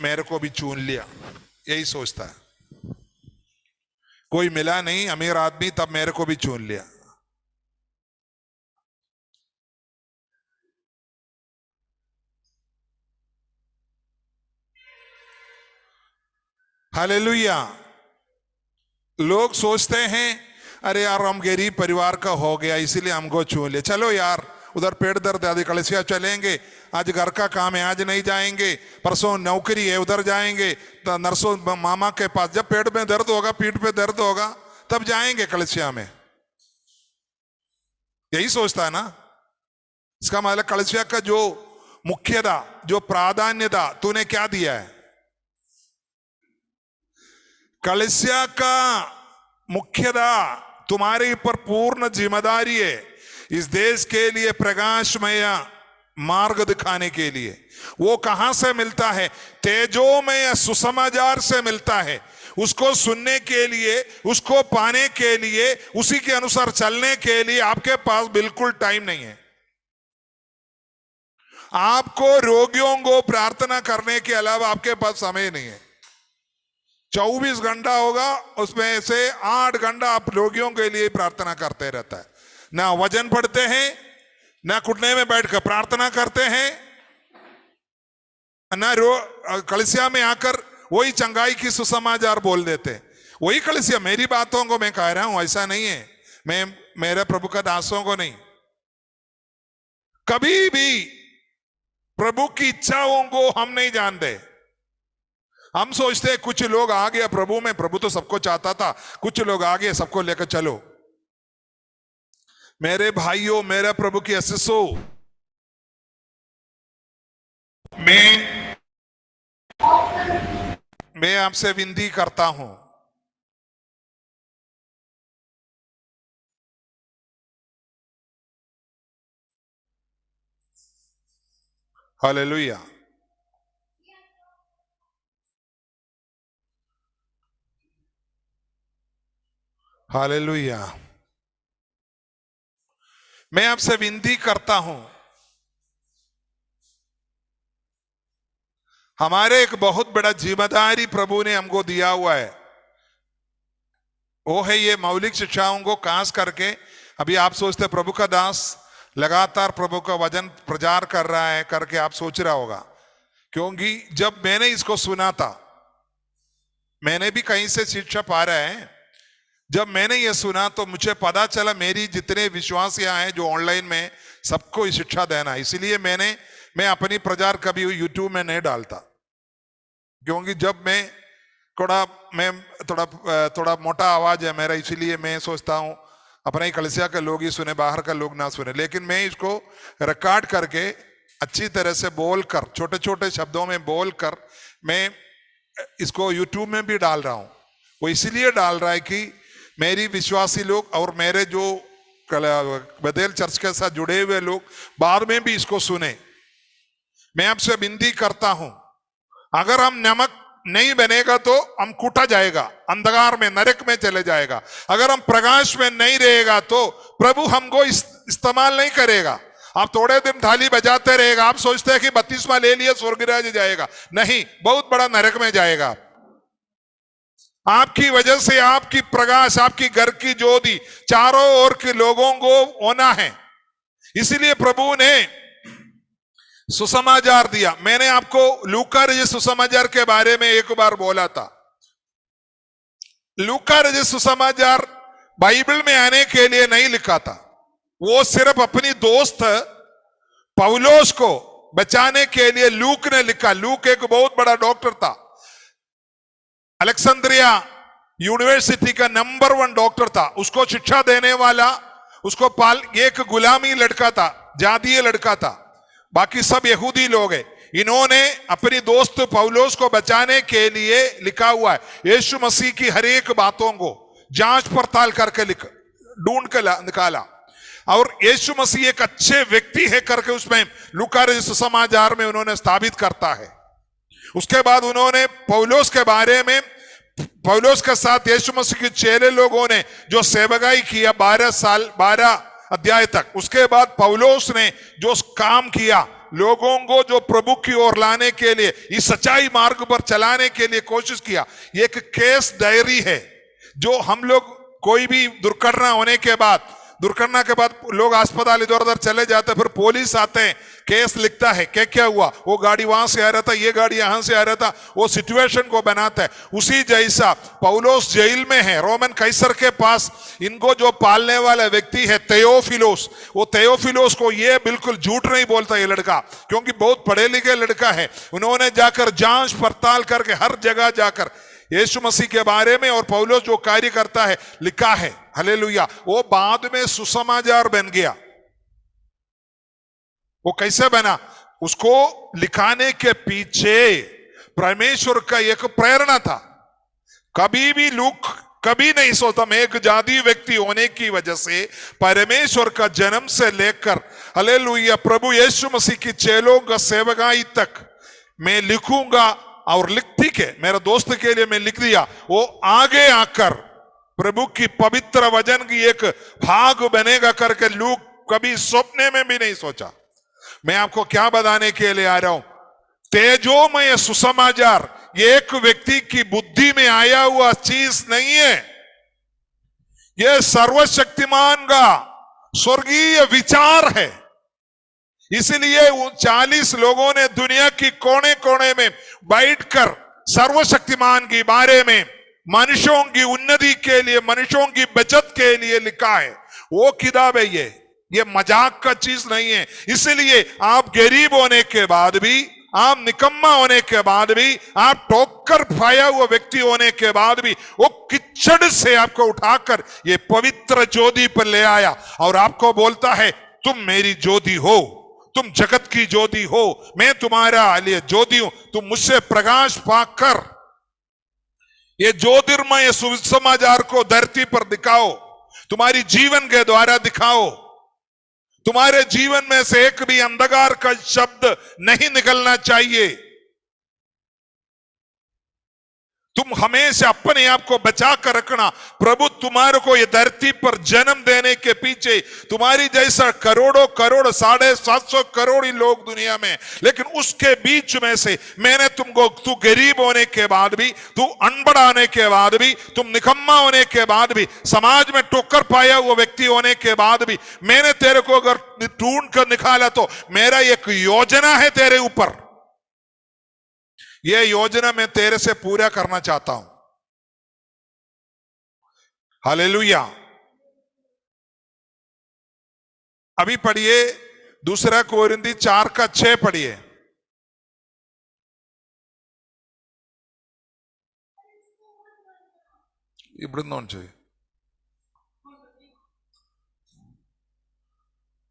मेरे को भी चुन लिया, यही सोचता है। कोई मिला नहीं अमीर आदमी, तब मेरे को भी चुन लिया। हालेलुया। लोग सोचते हैं अरे यार हम गरीब परिवार का हो गया इसलिए हमको चुन ले, चलो यार उधर पेट दर्द है कलीसिया चलेंगे, आज घर का काम है आज नहीं जाएंगे, परसों नौकरी है उधर जाएंगे, तो नर्सों मामा के पास, जब पेट में दर्द होगा, पीठ पे दर्द होगा, तब जाएंगे कलीसिया में। यही सोचता है ना। इसका मतलब कलीसिया का जो मुख्यता, जो प्राधान्यता तूने क्या दिया है? कलीसिया का मुख्यता तुम्हारे ऊपर पूर्ण जिम्मेदारी है, इस देश के लिए प्रकाशमय मार्ग दिखाने के लिए। वो कहां से मिलता है? तेजोमय सुसमाचार से मिलता है। उसको सुनने के लिए, उसको पाने के लिए, उसी के अनुसार चलने के लिए आपके पास बिल्कुल टाइम नहीं है। आपको रोगियों को प्रार्थना करने के अलावा आपके पास समय नहीं है। 24 घंटा होगा, उसमें से 8 घंटा आप रोगियों के लिए प्रार्थना करते रहता है। ना वजन पढ़ते हैं, ना घुटने में बैठकर प्रार्थना करते हैं, ना कलीसिया में आकर वही चंगाई की सुसमाचार बोल देते हैं। वही कलीसिया, मेरी बातों को मैं कह रहा हूं, ऐसा नहीं है मैं मेरे प्रभु का दासों को नहीं। कभी भी प्रभु की इच्छाओं को हम नहीं जानते। हम सोचते हैं कुछ लोग आ गया प्रभु में, प्रभु तो सबको चाहता था, कुछ लोग आ गए सबको लेकर चलो। मेरे भाइयों, मेरे प्रभु की असीसों, मैं आपसे विनती करता हूं, हालेलुया। हालेलुया। मैं आपसे विनती करता हूं, हमारे एक बहुत बड़ा जिम्मेदारी प्रभु ने हमको दिया हुआ है, वो है ये मौलिक शिक्षाओं को खास करके। अभी आप सोचते प्रभु का दास लगातार प्रभु का वचन प्रचार कर रहा है करके आप सोच रहा होगा, क्योंकि जब मैंने इसको सुना था, मैंने भी कहीं से शिक्षा पा रहा है, जब मैंने ये सुना तो मुझे पता चला मेरी जितने विश्वासियां हैं जो ऑनलाइन में, सबको शिक्षा देना। इसलिए मैं अपनी प्रचार कभी यूट्यूब में नहीं डालता, क्योंकि जब मैं थोड़ा मोटा आवाज है मेरा, इसीलिए मैं सोचता हूं अपने ही कलीसिया के लोग ही सुने, बाहर का लोग ना सुने। लेकिन मैं इसको रिकॉर्ड करके अच्छी तरह से बोलकर, छोटे छोटे शब्दों में बोलकर मैं इसको यूट्यूब में भी डाल रहा हूं। वो इसलिए डाल रहा है कि मेरी विश्वासी लोग और मेरे जो बदेल चर्च के साथ जुड़े हुए लोग बाद में भी इसको सुने। मैं आपसे विनती करता हूं, अगर हम नहीं बनेगा तो हम कूटा जाएगा, अंधकार में नरक में चले जाएगा। अगर हम प्रकाश में नहीं रहेगा तो प्रभु हमको इस्तेमाल नहीं करेगा। आप थोड़े दिन थाली बजाते रहेगा, आप सोचते हैं कि 32वां ले लिया स्वर्ग राज्य जाएगा, नहीं, बहुत बड़ा नरक में जाएगा। आपकी वजह से आपकी प्रकाश, आपकी घर की ज्योति चारों ओर के लोगों को होना है। इसीलिए प्रभु ने सुसमाचार दिया। मैंने आपको लूका रचित सुसमाचार के बारे में एक बार बोला था। लूका रचित सुसमाचार बाइबल में आने के लिए नहीं लिखा था, वो सिर्फ अपनी दोस्त पौलोस को बचाने के लिए लूक ने लिखा। लूक एक बहुत बड़ा डॉक्टर था, अलेक्जेंड्रिया यूनिवर्सिटी का नंबर 1 डॉक्टर था। उसको शिक्षा देने वाला, उसको एक गुलामी लड़का था, जातीय लड़का था, बाकी सब यहूदी लोग हैं। इन्होंने अपनी दोस्त पौलोस को बचाने के लिए लिखा हुआ है। यीशु मसीह की हर एक बातों को जांच पड़ताल करके ढूंढ कर निकाला, और यीशु मसीह एक अच्छे व्यक्ति है करके उसमें लूका रचित सुसमाचार में उन्होंने स्थापित करता है। उसके बाद उन्होंने पौलोस के बारे में, पौलोस के साथ यीशु मसीह के चेले लोगों ने जो सेवकाई किया 12 अध्याय तक, उसके बाद पौलोस ने जो काम किया, लोगों को जो प्रभु की ओर लाने के लिए, इस सच्चाई मार्ग पर चलाने के लिए कोशिश किया। ये एक केस डायरी है जो हम लोग, कोई भी दुर्घटना के बाद लोग अस्पताल इधर उधर चले जाते, फिर पुलिस आते हैं, केस लिखता है क्या क्या हुआ, वो गाड़ी वहां से आ रहा था, ये गाड़ी यहां से आ रहा था, वो सिचुएशन को बनाता है। उसी जैसा पौलोस जेल में है, रोमन कैसर के पास इनको जो पालने वाला व्यक्ति है तेओफिलोस, वो तेओफिलोस को ये बिल्कुल झूठ नहीं बोलता ये लड़का, क्योंकि बहुत पढ़े लिखे लड़का है। उन्होंने जाकर जांच पड़ताल करके हर जगह जाकर यीशु मसीह के बारे में और पौलोस जो कार्य करता है लिखा है। हालेलुया। वो बाद में सुसमाचार बन गया। वो कैसे बना? उसको लिखाने के पीछे परमेश्वर का एक प्रेरणा था। कभी भी लूक कभी नहीं सोचता मैं एक जाती व्यक्ति होने की वजह से परमेश्वर का जन्म से लेकर हालेलुया प्रभु यीशु मसीह की चेलों का सेवकाई तक मैं लिखूंगा, और ठीक है, मेरा दोस्त के लिए मैं लिख दिया। वो आगे आकर प्रभु की पवित्र वचन की एक भाग बनेगा करके लूक कभी सपने में भी नहीं सोचा। मैं आपको क्या बताने के लिए आ रहा हूं, तेजोमय सुसमाचार एक व्यक्ति की बुद्धि में आया हुआ चीज नहीं है, यह सर्वशक्तिमान का स्वर्गीय विचार है। इसलिए उन 40 लोगों ने दुनिया की कोने कोने में बैठकर सर्वशक्तिमान के बारे में, मनुष्यों की उन्नति के लिए, मनुष्यों की बचत के लिए लिखा है। वो किताब है ये मजाक का चीज नहीं है। इसलिए आप गरीब होने के बाद भी, आप निकम्मा होने के बाद भी, आप ठोकर खाया हुआ व्यक्ति होने के बाद भी, वो किचड़ से आपको उठाकर ये पवित्र ज्योति पर ले आया और आपको बोलता है तुम मेरी ज्योति हो, तुम जगत की ज्योति हो, मैं तुम्हारा लिए ज्योति हूं, तुम मुझसे प्रकाश पाकर ये ज्योतिर्मय सुसमाचार को धरती पर दिखाओ, तुम्हारी जीवन के द्वारा दिखाओ। तुम्हारे जीवन में से एक भी अंधकार का शब्द नहीं निकलना चाहिए। तुम हमेशा अपने आप को बचा कर रखना। प्रभु तुम्हारे को ये धरती पर जन्म देने के पीछे तुम्हारी जैसा करोड़ों करोड़ 750 करोड़ ही लोग दुनिया में, लेकिन उसके बीच में से मैंने तुमको, तू गरीब होने के बाद भी, तू अनपढ़ होने के बाद भी, तुम निकम्मा होने के बाद भी, समाज में टोकर पाया हुआ व्यक्ति होने के बाद भी, मैंने तेरे को अगर ढूंढ कर निकाला तो मेरा एक योजना है तेरे ऊपर। यह योजना मैं तेरे से पूरा करना चाहता हूं। हालेलुया। अभी पढ़िए 2 कोरिन्थी 4:6 पढ़िए।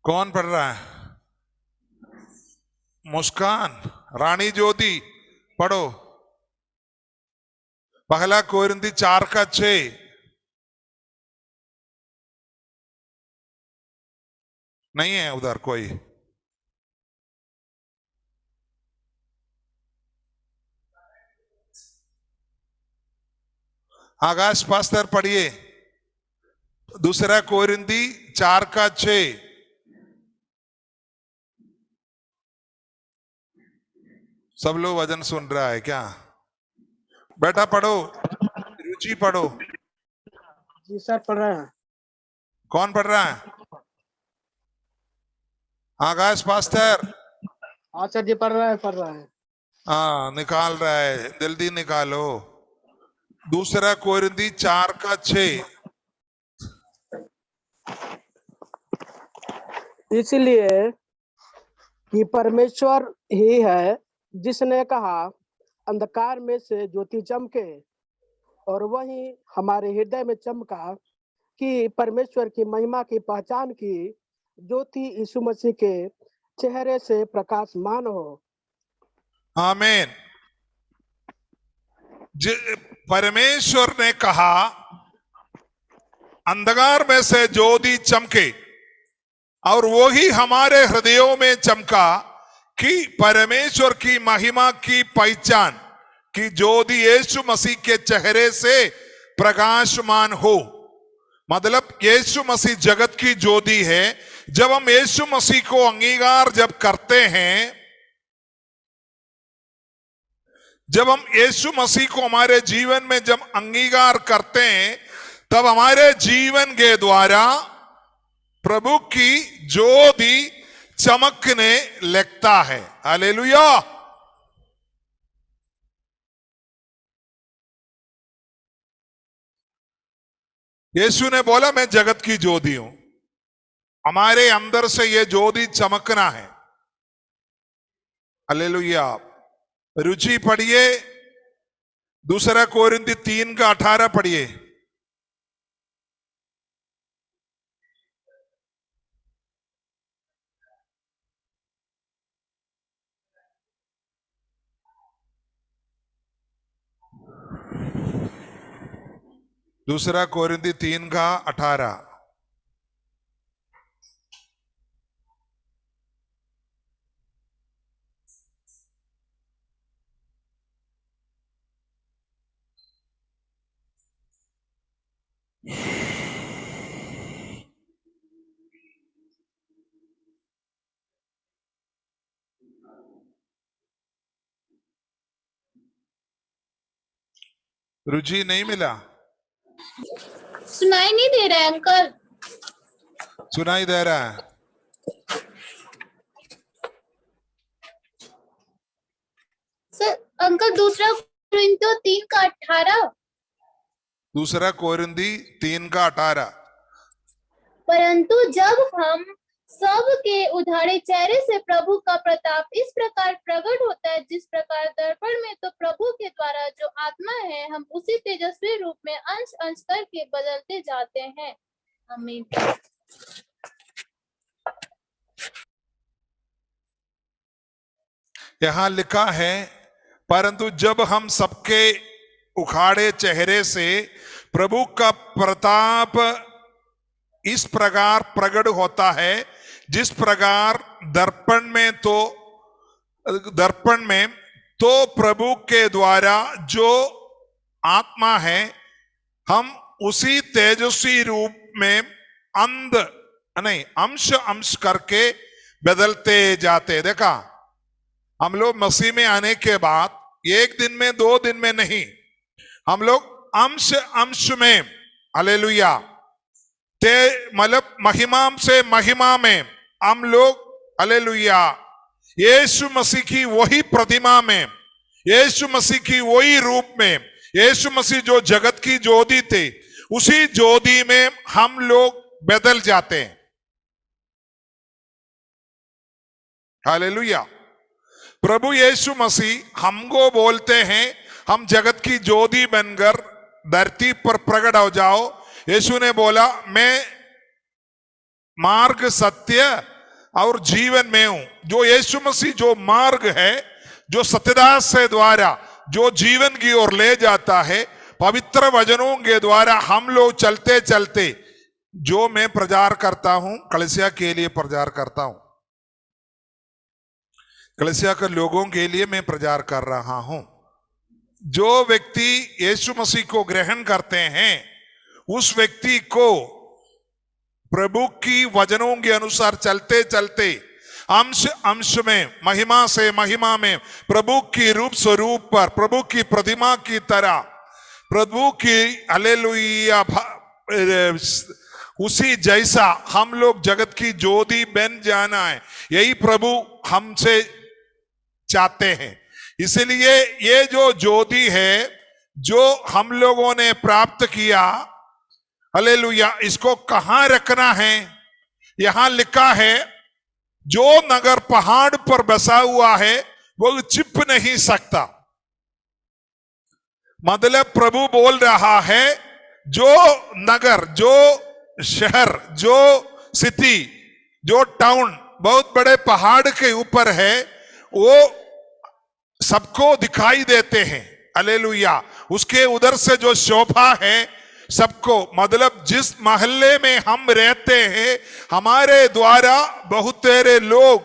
कौन पढ़ रहा है? मुस्कान, रानी ज्योति पढ़ो। 1 कोरिन्थी 4:6। नहीं है उधर कोई? आकाश पास्टर पढ़िए, 2 कोरिंदी 4:6। सब लोग वचन सुन रहा है क्या? बेटा पढ़ो, रुचि पढ़ो। जी सर, पढ़ रहे हैं। कौन पढ़ रहा है? आकाश पास्टर। हाँ सर जी, पढ़ रहे हैं। हाँ, निकाल रहा है, जल्दी निकालो। 2 कोरिंदी 4:6। इसलिए कि परमेश्वर ही है जिसने कहा अंधकार में से ज्योति चमके, और वही हमारे हृदय में चमका कि परमेश्वर की महिमा की पहचान की ज्योति यीशु मसीह के चेहरे से प्रकाशमान हो। आमीन। परमेश्वर ने कहा अंधकार में से ज्योति चमके, और वो ही हमारे हृदयों में चमका कि परमेश्वर की महिमा की पहचान की ज्योति यीशु मसीह के चेहरे से प्रकाशमान हो। मतलब यीशु मसीह जगत की ज्योति है। जब हम यीशु मसीह को अंगीकार जब करते हैं, जब हम यीशु मसीह को हमारे जीवन में जब अंगीकार करते हैं, तब हमारे जीवन के द्वारा प्रभु की ज्योति चमकने लगता है। हालेलुया। यीशु ने बोला मैं जगत की ज्योति हूं। हमारे अंदर से ये ज्योति चमकना है। हालेलुया। रुचि पढ़िए, 2 कोरिंथी 3:18 पढ़िए। दूसरा कोरिंथी 3:18। रुचि नहीं मिला? सुनाई नहीं दे रहा है अंकल। सुनाई दे रहा है? Sir uncle 2 कोरिन्थियों 3:18। 2 कोरिंथी 3:18। परंतु जब हम सब के उधारे चेहरे से प्रभु का प्रताप इस प्रकार प्रकट होता है, जिस प्रकार दर्पण में तो प्रभु के द्वारा जो आत्मा है, हम उसी तेजस्वी रूप में अंश अंश करके बदलते जाते हैं। आमीन। यहां लिखा है, परंतु जब हम सबके उखाड़े चेहरे से प्रभु का प्रताप इस प्रकार प्रकट होता है, जिस प्रकार दर्पण में तो प्रभु के द्वारा जो आत्मा है, हम उसी तेजस्वी रूप में अंश अंश करके बदलते जाते। देखा, हम लोग मसीह में आने के बाद 1 दिन में 2 दिन में नहीं, हम लोग अंश अंश में, हालेलुया, मतलब महिमा से महिमा में हम लोग, हालेलुया, यीशु मसीह की वही प्रतिमा में, यीशु मसीह की वही रूप में, यीशु मसीह जो जगत की ज्योति थे, उसी ज्योति में हम लोग बदल जाते हैं। हालेलुया। प्रभु यीशु मसीह हमको बोलते हैं, हम जगत की ज्योति बनकर धरती पर प्रकट हो जाओ। यीशु ने बोला मैं मार्ग, सत्य और जीवन में हूं। जो यीशु मसीह जो मार्ग है, जो सत्यदास से द्वारा जो जीवन की ओर ले जाता है, पवित्र वचनों के द्वारा हम लोग चलते चलते, जो मैं प्रचार करता हूं, कलीसिया के लिए प्रचार करता हूं, कलीसिया के लोगों के लिए मैं प्रचार कर रहा हूं। जो व्यक्ति यीशु मसीह को ग्रहण करते हैं उस व्यक्ति को प्रभु की वचनों के अनुसार चलते चलते अंश अंश में, महिमा से महिमा में, प्रभु की रूप स्वरूप पर, प्रभु की प्रतिमा की तरह, प्रभु की हालेलुया उसी जैसा हम लोग जगत की ज्योति बन जाना है। यही प्रभु हमसे चाहते हैं। इसलिए ये जो ज्योति है जो हम लोगों ने प्राप्त किया, हालेलुया, इसको कहां रखना है? यहां लिखा है जो नगर पहाड़ पर बसा हुआ है वो छिप नहीं सकता। मतलब प्रभु बोल रहा है जो नगर, जो शहर, जो सिटी, जो टाउन बहुत बड़े पहाड़ के ऊपर है वो सबको दिखाई देते हैं। हालेलुया, उसके उधर से जो शोभा है सबको, मतलब जिस मोहल्ले में हम रहते हैं हमारे द्वारा बहुत तेरे लोग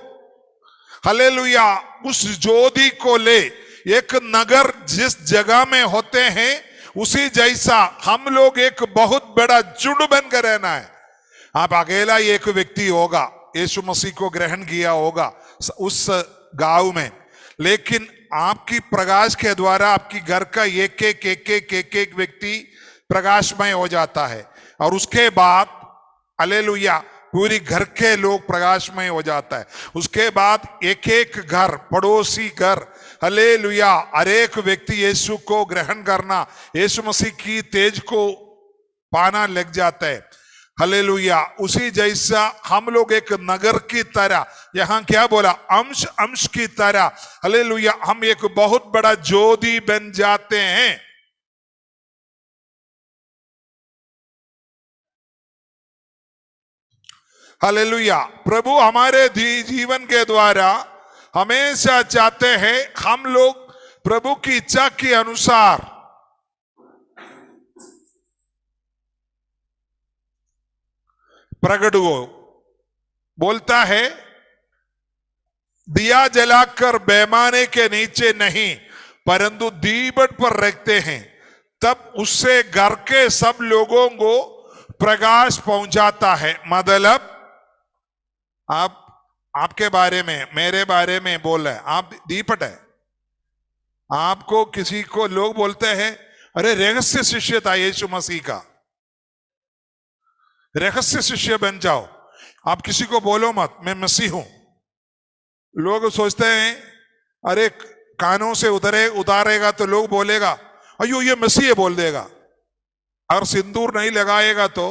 हालेलुया उस ज्योति को ले, एक नगर जिस जगह में होते हैं उसी जैसा हम लोग एक बहुत बड़ा झुंड बनकर रहना है। आप अकेला एक व्यक्ति होगा, यीशु मसीह को ग्रहण किया होगा उस गांव में, लेकिन आपकी प्रकाश के द्वारा आपकी घर का एक व्यक्ति प्रकाशमय हो जाता है और उसके बाद हालेलुया पूरी घर के लोग प्रकाशमय हो जाता है। उसके बाद एक एक घर, पड़ोसी घर, हालेलुया हर एक व्यक्ति यीशु को ग्रहण करना, यीशु मसीह की तेज को पाना लग जाता है। हालेलुया, उसी जैसा हम लोग एक नगर की तरह, यहां क्या बोला, अंश अंश की तरह, हालेलुया हम एक बहुत बड़ा ज्योति बन जाते हैं। हालेलुया, प्रभु हमारे जीवन के द्वारा हमेशा चाहते हैं हम लोग प्रभु की इच्छा के अनुसार प्रकट हो। बोलता है दिया जलाकर पैमाने के नीचे नहीं परंतु दीपट पर रखते हैं, तब उससे घर के सब लोगों को प्रकाश पहुंचाता है। मतलब आपके बारे में, मेरे बारे में बोल रहे हैं, आप दीपट है। आपको किसी को लोग बोलते हैं अरे रहस्य शिष्य था यीशु मसीह का, रहस्य शिष्य बन जाओ। आप किसी को बोलो मत मैं मसीह हूं। लोग सोचते हैं अरे कानों से उतारेगा तो लोग बोलेगा अयो ये मसीह है बोल देगा, और सिंदूर नहीं लगाएगा तो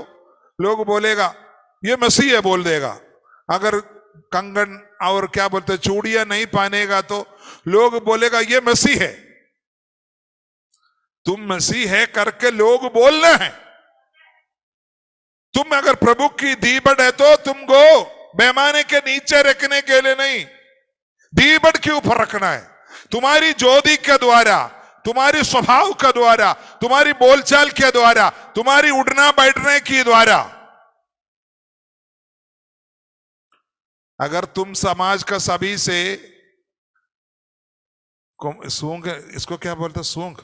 लोग बोलेगा ये मसीह है बोल देगा, अगर कंगन और क्या बोलते चूड़ियां नहीं पहनेगा तो लोग बोलेगा ये मसीह है। तुम मसीह है करके लोग बोल रहे हैं। तुम अगर प्रभु की दीपट है तो तुमको पैमाने के नीचे रखने के लिए नहीं, दीपट के ऊपर रखना है। तुम्हारी ज्योति के द्वारा, तुम्हारी स्वभाव के द्वारा, तुम्हारी बोलचाल के द्वारा, तुम्हारी उठना बैठने के द्वारा, अगर तुम समाज का सभी से सूंघ, इसको क्या बोलते, सूंघ,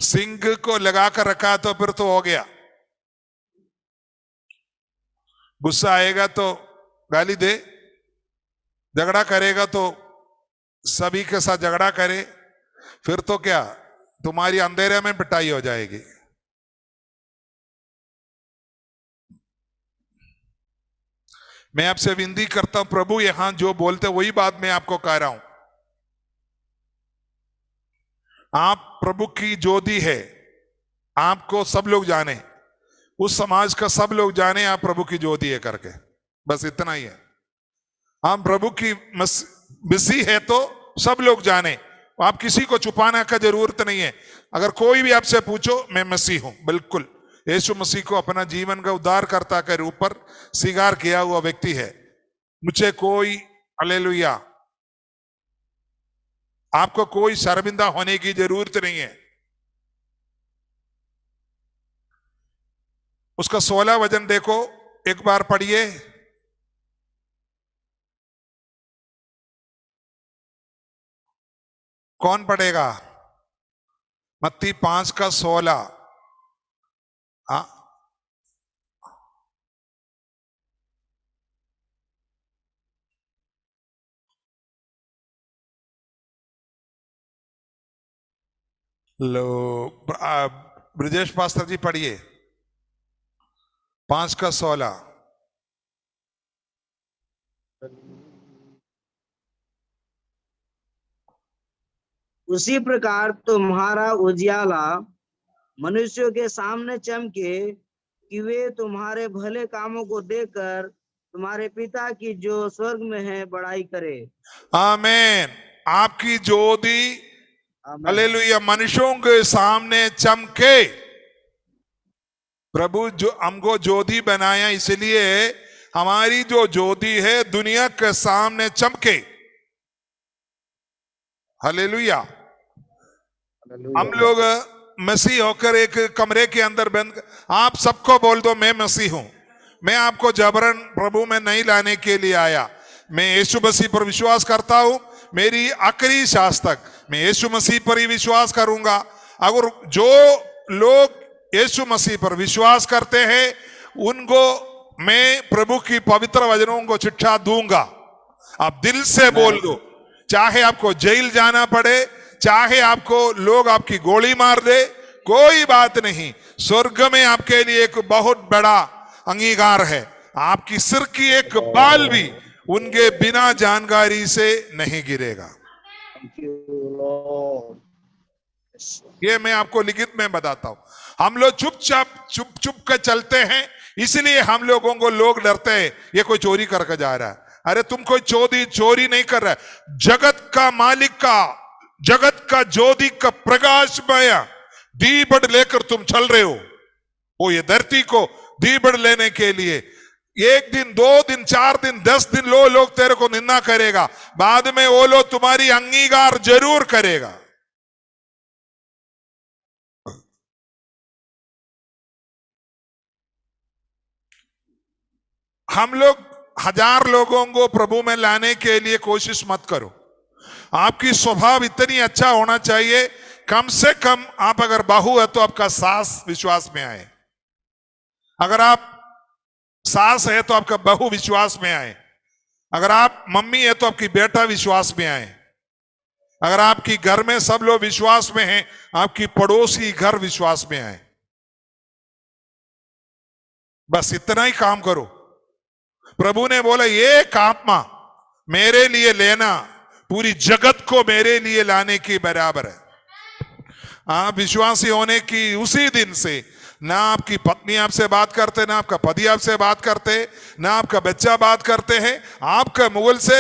सिंह को लगाकर रखा तो फिर तो हो गया। गुस्सा आएगा तो गाली दे, झगड़ा करेगा तो सभी के साथ झगड़ा करे, फिर तो क्या तुम्हारी अंधेरे में पिटाई हो जाएगी। मैं आपसे विनती करता हूं, प्रभु यहां जो बोलते वही बात मैं आपको कह रहा हूं। आप प्रभु की ज्योति है, आपको सब लोग जाने, उस समाज का सब लोग जाने आप प्रभु की ज्योति है करके, बस इतना ही है। आप प्रभु की मसीह है तो सब लोग जाने, आप किसी को छुपाने का जरूरत नहीं है। अगर कोई भी आपसे पूछो मैं मसीह हूं, बिल्कुल यीशु मसीह को अपना जीवन का उद्धारकर्ता के रूप पर स्वीकार किया हुआ व्यक्ति है। मुझे कोई हालेलुया आपको कोई शर्मिंदा होने की जरूरत नहीं है। उसका 16 वचन देखो, एक बार पढ़िए। कौन पढ़ेगा? मत्ती 5:16। हाँ, लो ब्रजेश पास्टर जी पढ़िए 5:16। उसी प्रकार तुम्हारा उजियाला मनुष्यों के सामने चमके कि वे तुम्हारे भले कामों को देखकर तुम्हारे पिता की जो स्वर्ग में है बड़ाई करे। आमीन। आपकी ज्योति आमीन। हालेलुया मनुष्यों के सामने चमके। प्रभु जो हमको ज्योति बनाया, इसलिए हमारी जो ज्योति है दुनिया के सामने चमके। हालेलुया। हम लोग मसीह होकर एक कमरे के अंदर बंद, आप सबको बोल दो मैं मसीह हूं। मैं आपको जबरन प्रभु में नहीं लाने के लिए आया। मैं यीशु मसीह पर विश्वास करता हूं, मेरी आखिरी सांस तक मैं यीशु मसीह पर ही विश्वास करूंगा। अगर जो लोग यीशु मसीह पर विश्वास करते हैं उनको मैं प्रभु की पवित्र वचनों को शिक्षा दूंगा। आप दिल से बोल दो, चाहे आपको जेल जाना पड़े, चाहे आपको लोग आपकी गोली मार दे, कोई बात नहीं। स्वर्ग में आपके लिए एक बहुत बड़ा अंगीकार है। आपकी सिर की एक बाल भी उनके बिना जानकारी से नहीं गिरेगा। ये मैं आपको लिखित में बताता हूं। हम लोग चुप चुप कर चलते हैं, इसलिए हम लोगों को लोग डरते हैं ये कोई चोरी करके जा रहा है। अरे तुम कोई चोरी नहीं कर रहा है। जगत का मालिक का, जगत का ज्योति का प्रकाशमय दीपट लेकर तुम चल रहे हो। वो ये धरती को दीपट लेने के लिए 1 दिन 2 दिन 4 दिन 10 दिन लोग तेरे को निंदा करेगा, बाद में वो लोग तुम्हारी अंगीकार जरूर करेगा। हम लोग 1000 लोगों को प्रभु में लाने के लिए कोशिश मत करो। आपकी स्वभाव इतनी अच्छा होना चाहिए, कम से कम आप अगर बहू है तो आपका सास विश्वास में आए। अगर आप सास है तो आपका बहू विश्वास में आए। अगर आप मम्मी है तो आपकी बेटा विश्वास में आए। अगर आपकी घर में सब लोग विश्वास में हैं, आपकी पड़ोसी घर विश्वास में आए। बस इतना ही काम करो। प्रभु ने बोला एक आत्मा मेरे लिए लेना पूरी जगत को मेरे लिए लाने के बराबर है। आप विश्वासी होने की उसी दिन से ना आपकी पत्नी आपसे बात करते, ना आपका पति आपसे बात करते, ना आपका बच्चा बात करते हैं। आपका मुगल से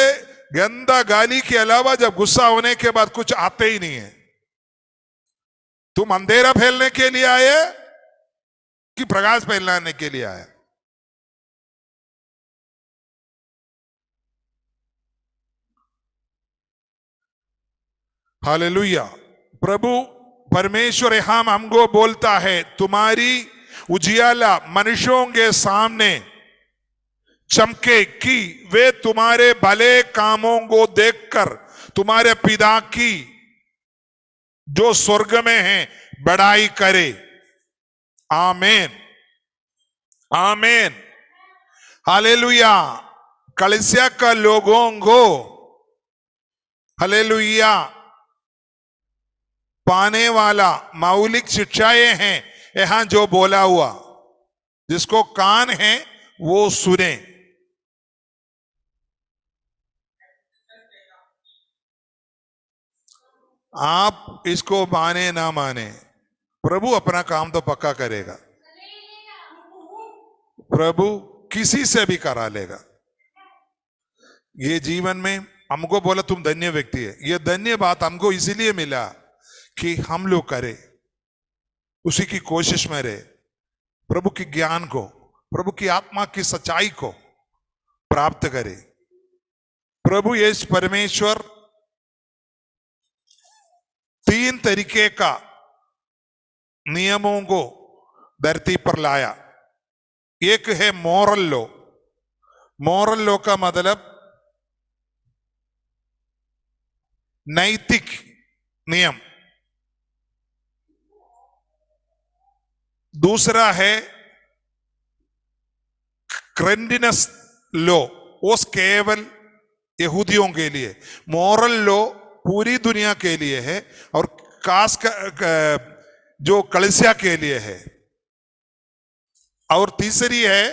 गंदा गाली के अलावा जब गुस्सा होने के बाद कुछ आते ही नहीं है। तुम अंधेरा फैलने के लिए आए कि प्रकाश फैलाने के लिए आए? हालेलुया। प्रभु परमेश्वर हम हमको बोलता है तुम्हारी उजियाला मनुष्यों के सामने चमके कि वे तुम्हारे भले कामों को देखकर तुम्हारे पिता की जो स्वर्ग में है बड़ाई करे। आमीन आमीन हालेलुया। कलीसिया का लोगों को हालेलुया पाने वाला मौलिक शिक्षाएं हैं यहां जो बोला हुआ। जिसको कान है वो सुने। आप इसको माने ना माने, प्रभु अपना काम तो पक्का करेगा। प्रभु किसी से भी करा लेगा। ये जीवन में हमको बोला तुम धन्य व्यक्ति है। ये धन्य बात हमको इसीलिए मिला कि हम लोग करें, उसी की कोशिश में रहे, प्रभु के ज्ञान को, प्रभु की आत्मा की सच्चाई को प्राप्त करें। प्रभु यीशु परमेश्वर 3 तरीके का नियमों को धरती पर लाया। एक है मॉरल लॉ। मॉरल लॉ का मतलब नैतिक नियम। दूसरा है क्रेंडिनस लॉ, वो केवल यहूदियों के लिए। मॉरल लॉ पूरी दुनिया के लिए है और खास जो कलीसिया के लिए है। और तीसरी है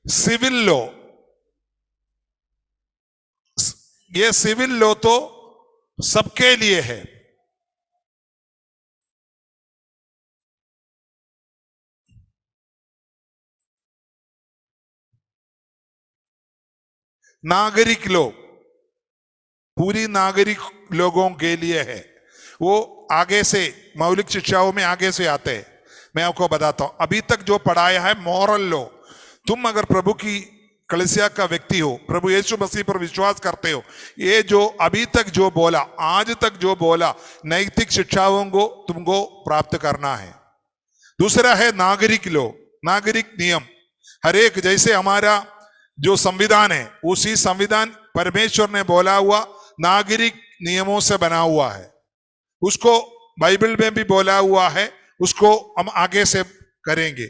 सिविल लॉ। ये सिविल लॉ तो सबके लिए है। नागरिक लोग, पूरी नागरिक लोगों के लिए है। वो आगे से मौलिक शिक्षाओं में आगे से आते हैं। मैं आपको बताता हूं, अभी तक जो पढ़ाया है मॉरल लॉ, तुम अगर प्रभु की कलीसिया का व्यक्ति हो, प्रभु यीशु मसीह पर विश्वास करते हो, ये जो अभी तक जो बोला, आज तक जो बोला, नैतिक शिक्षाओं को तुमको प्राप्त करना है। दूसरा है नागरिक लॉ, नागरिक नियम। हर एक, जैसे हमारा जो संविधान है, उसी संविधान परमेश्वर ने बोला हुआ नागरिक नियमों से बना हुआ है। उसको बाइबल में भी बोला हुआ है, उसको हम आगे से करेंगे।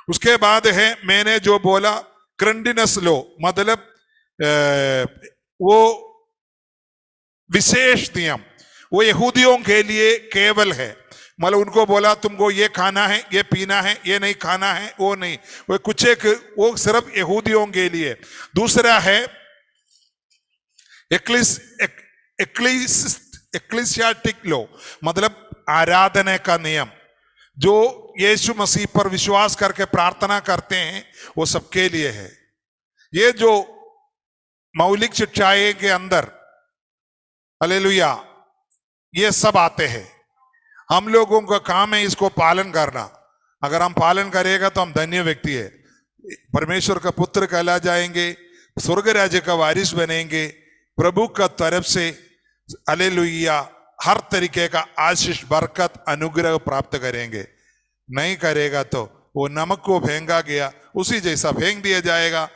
उसके बाद है मैंने जो बोला क्रेंडिनस लॉ, मतलब वो विशेष नियम, वो यहूदियों के लिए केवल है। मतलब उनको बोला तुमको ये खाना है, ये पीना है, ये नहीं खाना है, वो नहीं, वो कुछ एक, वो सिर्फ यहूदियों के लिए। दूसरा है एक्लिसियास्टिक लॉ, मतलब आराधना का नियम। जो यीशु मसीह पर विश्वास करके प्रार्थना करते हैं, वो सबके लिए है। ये जो मौलिक शिक्षाएं के अंदर, हालेलुया, ये सब आते हैं। हम लोगों का काम है इसको पालन करना। अगर हम पालन करेगा तो हम धन्य व्यक्ति है, परमेश्वर का पुत्र कहला जाएंगे, स्वर्ग राज्य का वारिस बनेंगे, प्रभु का तरफ से हालेलुया हर तरीके का आशीष, बरकत, अनुग्रह प्राप्त करेंगे। नहीं करेगा तो वो नमक को फेंका गया उसी जैसा फेंक दिया जाएगा,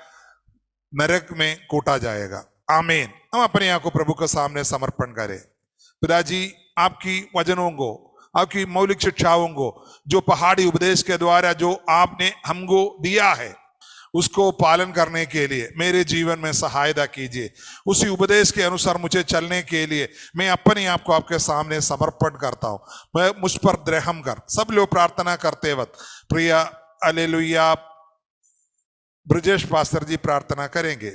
नरक में कूटा जाएगा। आमीन। हम अपने आप को प्रभु के सामने समर्पण करें। पिताजी, आपकी वचनों को, आपकी मौलिक शिक्षाओं को, जो पहाड़ी उपदेश के द्वारा जो आपने हमको दिया है, उसको पालन करने के लिए मेरे जीवन में सहायता कीजिए। उसी उपदेश के अनुसार मुझे चलने के लिए मैं अपने आप को आपके सामने समर्पण करता हूं। मैं मुझ पर रहम कर। सब लोग प्रार्थना करते वक्त प्रिय हालेलुया ब्रजेश पास्टर जी प्रार्थना करेंगे।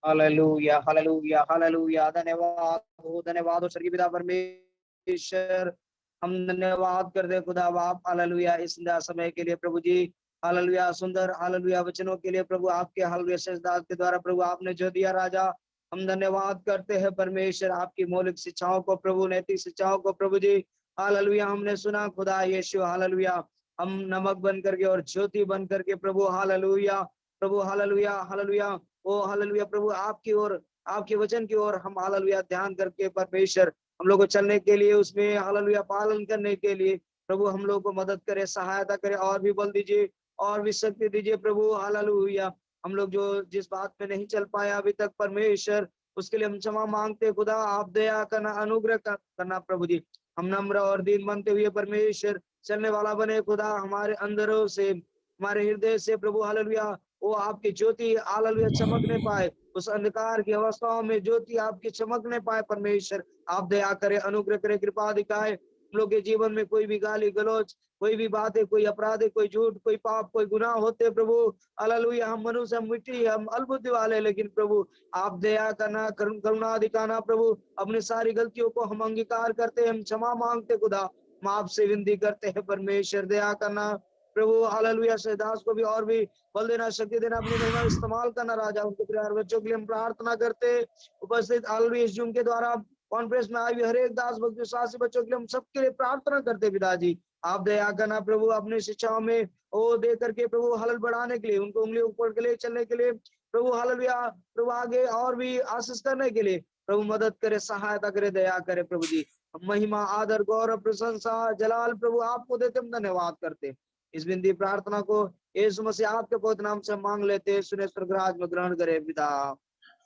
Hallelujah, hallelujah, hallelujah. धन्यवाद हो, धन्यवाद हो स्वर्गीय पिता परमेश्वर। हम धन्यवाद करते खुदा बाप, हालेलुया, इस समय के लिए प्रभु जी, हालेलुया, सुंदर हालेलुया वचनों के लिए प्रभु आपके हालेलुया सजदात के द्वारा प्रभु आपने जो दिया राजा, हम धन्यवाद करते हैं परमेश्वर। आपकी मौलिक शिक्षाओं को प्रभु, नैतिक शिक्षाओं को प्रभु जी, हालेलुया, हमने सुना खुदा यीशु, हालेलुया। हम नमक बन करके और ज्योति बन करके प्रभु, हालेलुया, प्रभु, हालेलुया, हालेलुया, ओ हालेलुया, प्रभु आपकी ओर, आपके वचन की ओर हम हालेलुया ध्यान करके परमेश्वर हम लोग को चलने के लिए, उसमें हालेलुया पालन करने के लिए प्रभु हम लोग को मदद करे, सहायता करे, और भी बल दीजिए और भी शक्ति दीजिए प्रभु, हालेलुया। हम लोग जो जिस बात में नहीं चल पाया अभी तक परमेश्वर, उसके लिए हम क्षमा मांगते खुदा, आप दया करना, अनुग्रह करना प्रभु जी। हम नम्र और दीन बनते हुए परमेश्वर चलने वाला बने खुदा, हमारे अंदरों से, हमारे हृदय से प्रभु, हालेलुया, वो आपकी ज्योति हालेलुया चमकने पाए, उस अंधकार की अवस्थाओं में ज्योति आपकी चमकने पाए परमेश्वर। आप दया करे, अनुग्रह करे, कृपा दिखाए। हम लोग के जीवन में कोई भी गाली गलौज, कोई भी बात है, कोई अपराध है, कोई झूठ, कोई पाप, कोई गुनाह होते प्रभु, हालेलुया, हम मनुष्य, हम मिट्टी, हम अल्पबुद्धि वाले, लेकिन प्रभु आप दया करना, करुणा दिखाना प्रभु। अपनी सारी गलतियों को हम अंगीकार करते, हम क्षमा मांगते खुदा, हम आपसे विनती करते हैं परमेश्वर, दया करना प्रभु, हालेलुया। सहदास को भी और भी बल देना, शक्ति देना, अपनी महिमा इस्तेमाल करना राजा। उनके प्यार बच्चों के लिए हम प्रार्थना करते, उपस्थित हालेलुया इस जूम के द्वारा कॉन्फ्रेंस में आए हुए हर एक दास भक्त विश्वासी बच्चों के लिए हम सबके लिए प्रार्थना करते पिताजी। आप दया करना प्रभु, अपनी शिक्षाओं में वो दे करके प्रभु हलल बढ़ाने के लिए, उनको उंगली ऊपर के लिए चलने के लिए प्रभु, हालेलुया, प्रभु आगे और भी आशीष करने के लिए प्रभु मदद करे, सहायता करे, दया करे प्रभु जी। महिमा, आदर, गौरव, प्रशंसा, जलाल प्रभु आपको देते, हम धन्यवाद करते। इस बिंदी प्रार्थना को यीशु मसीह आपके पवित्र नाम से मांग लेते हैं, सुने स्वर्गराज में ग्रहण करे पिता।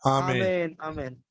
आमीन। आमीन आमीन।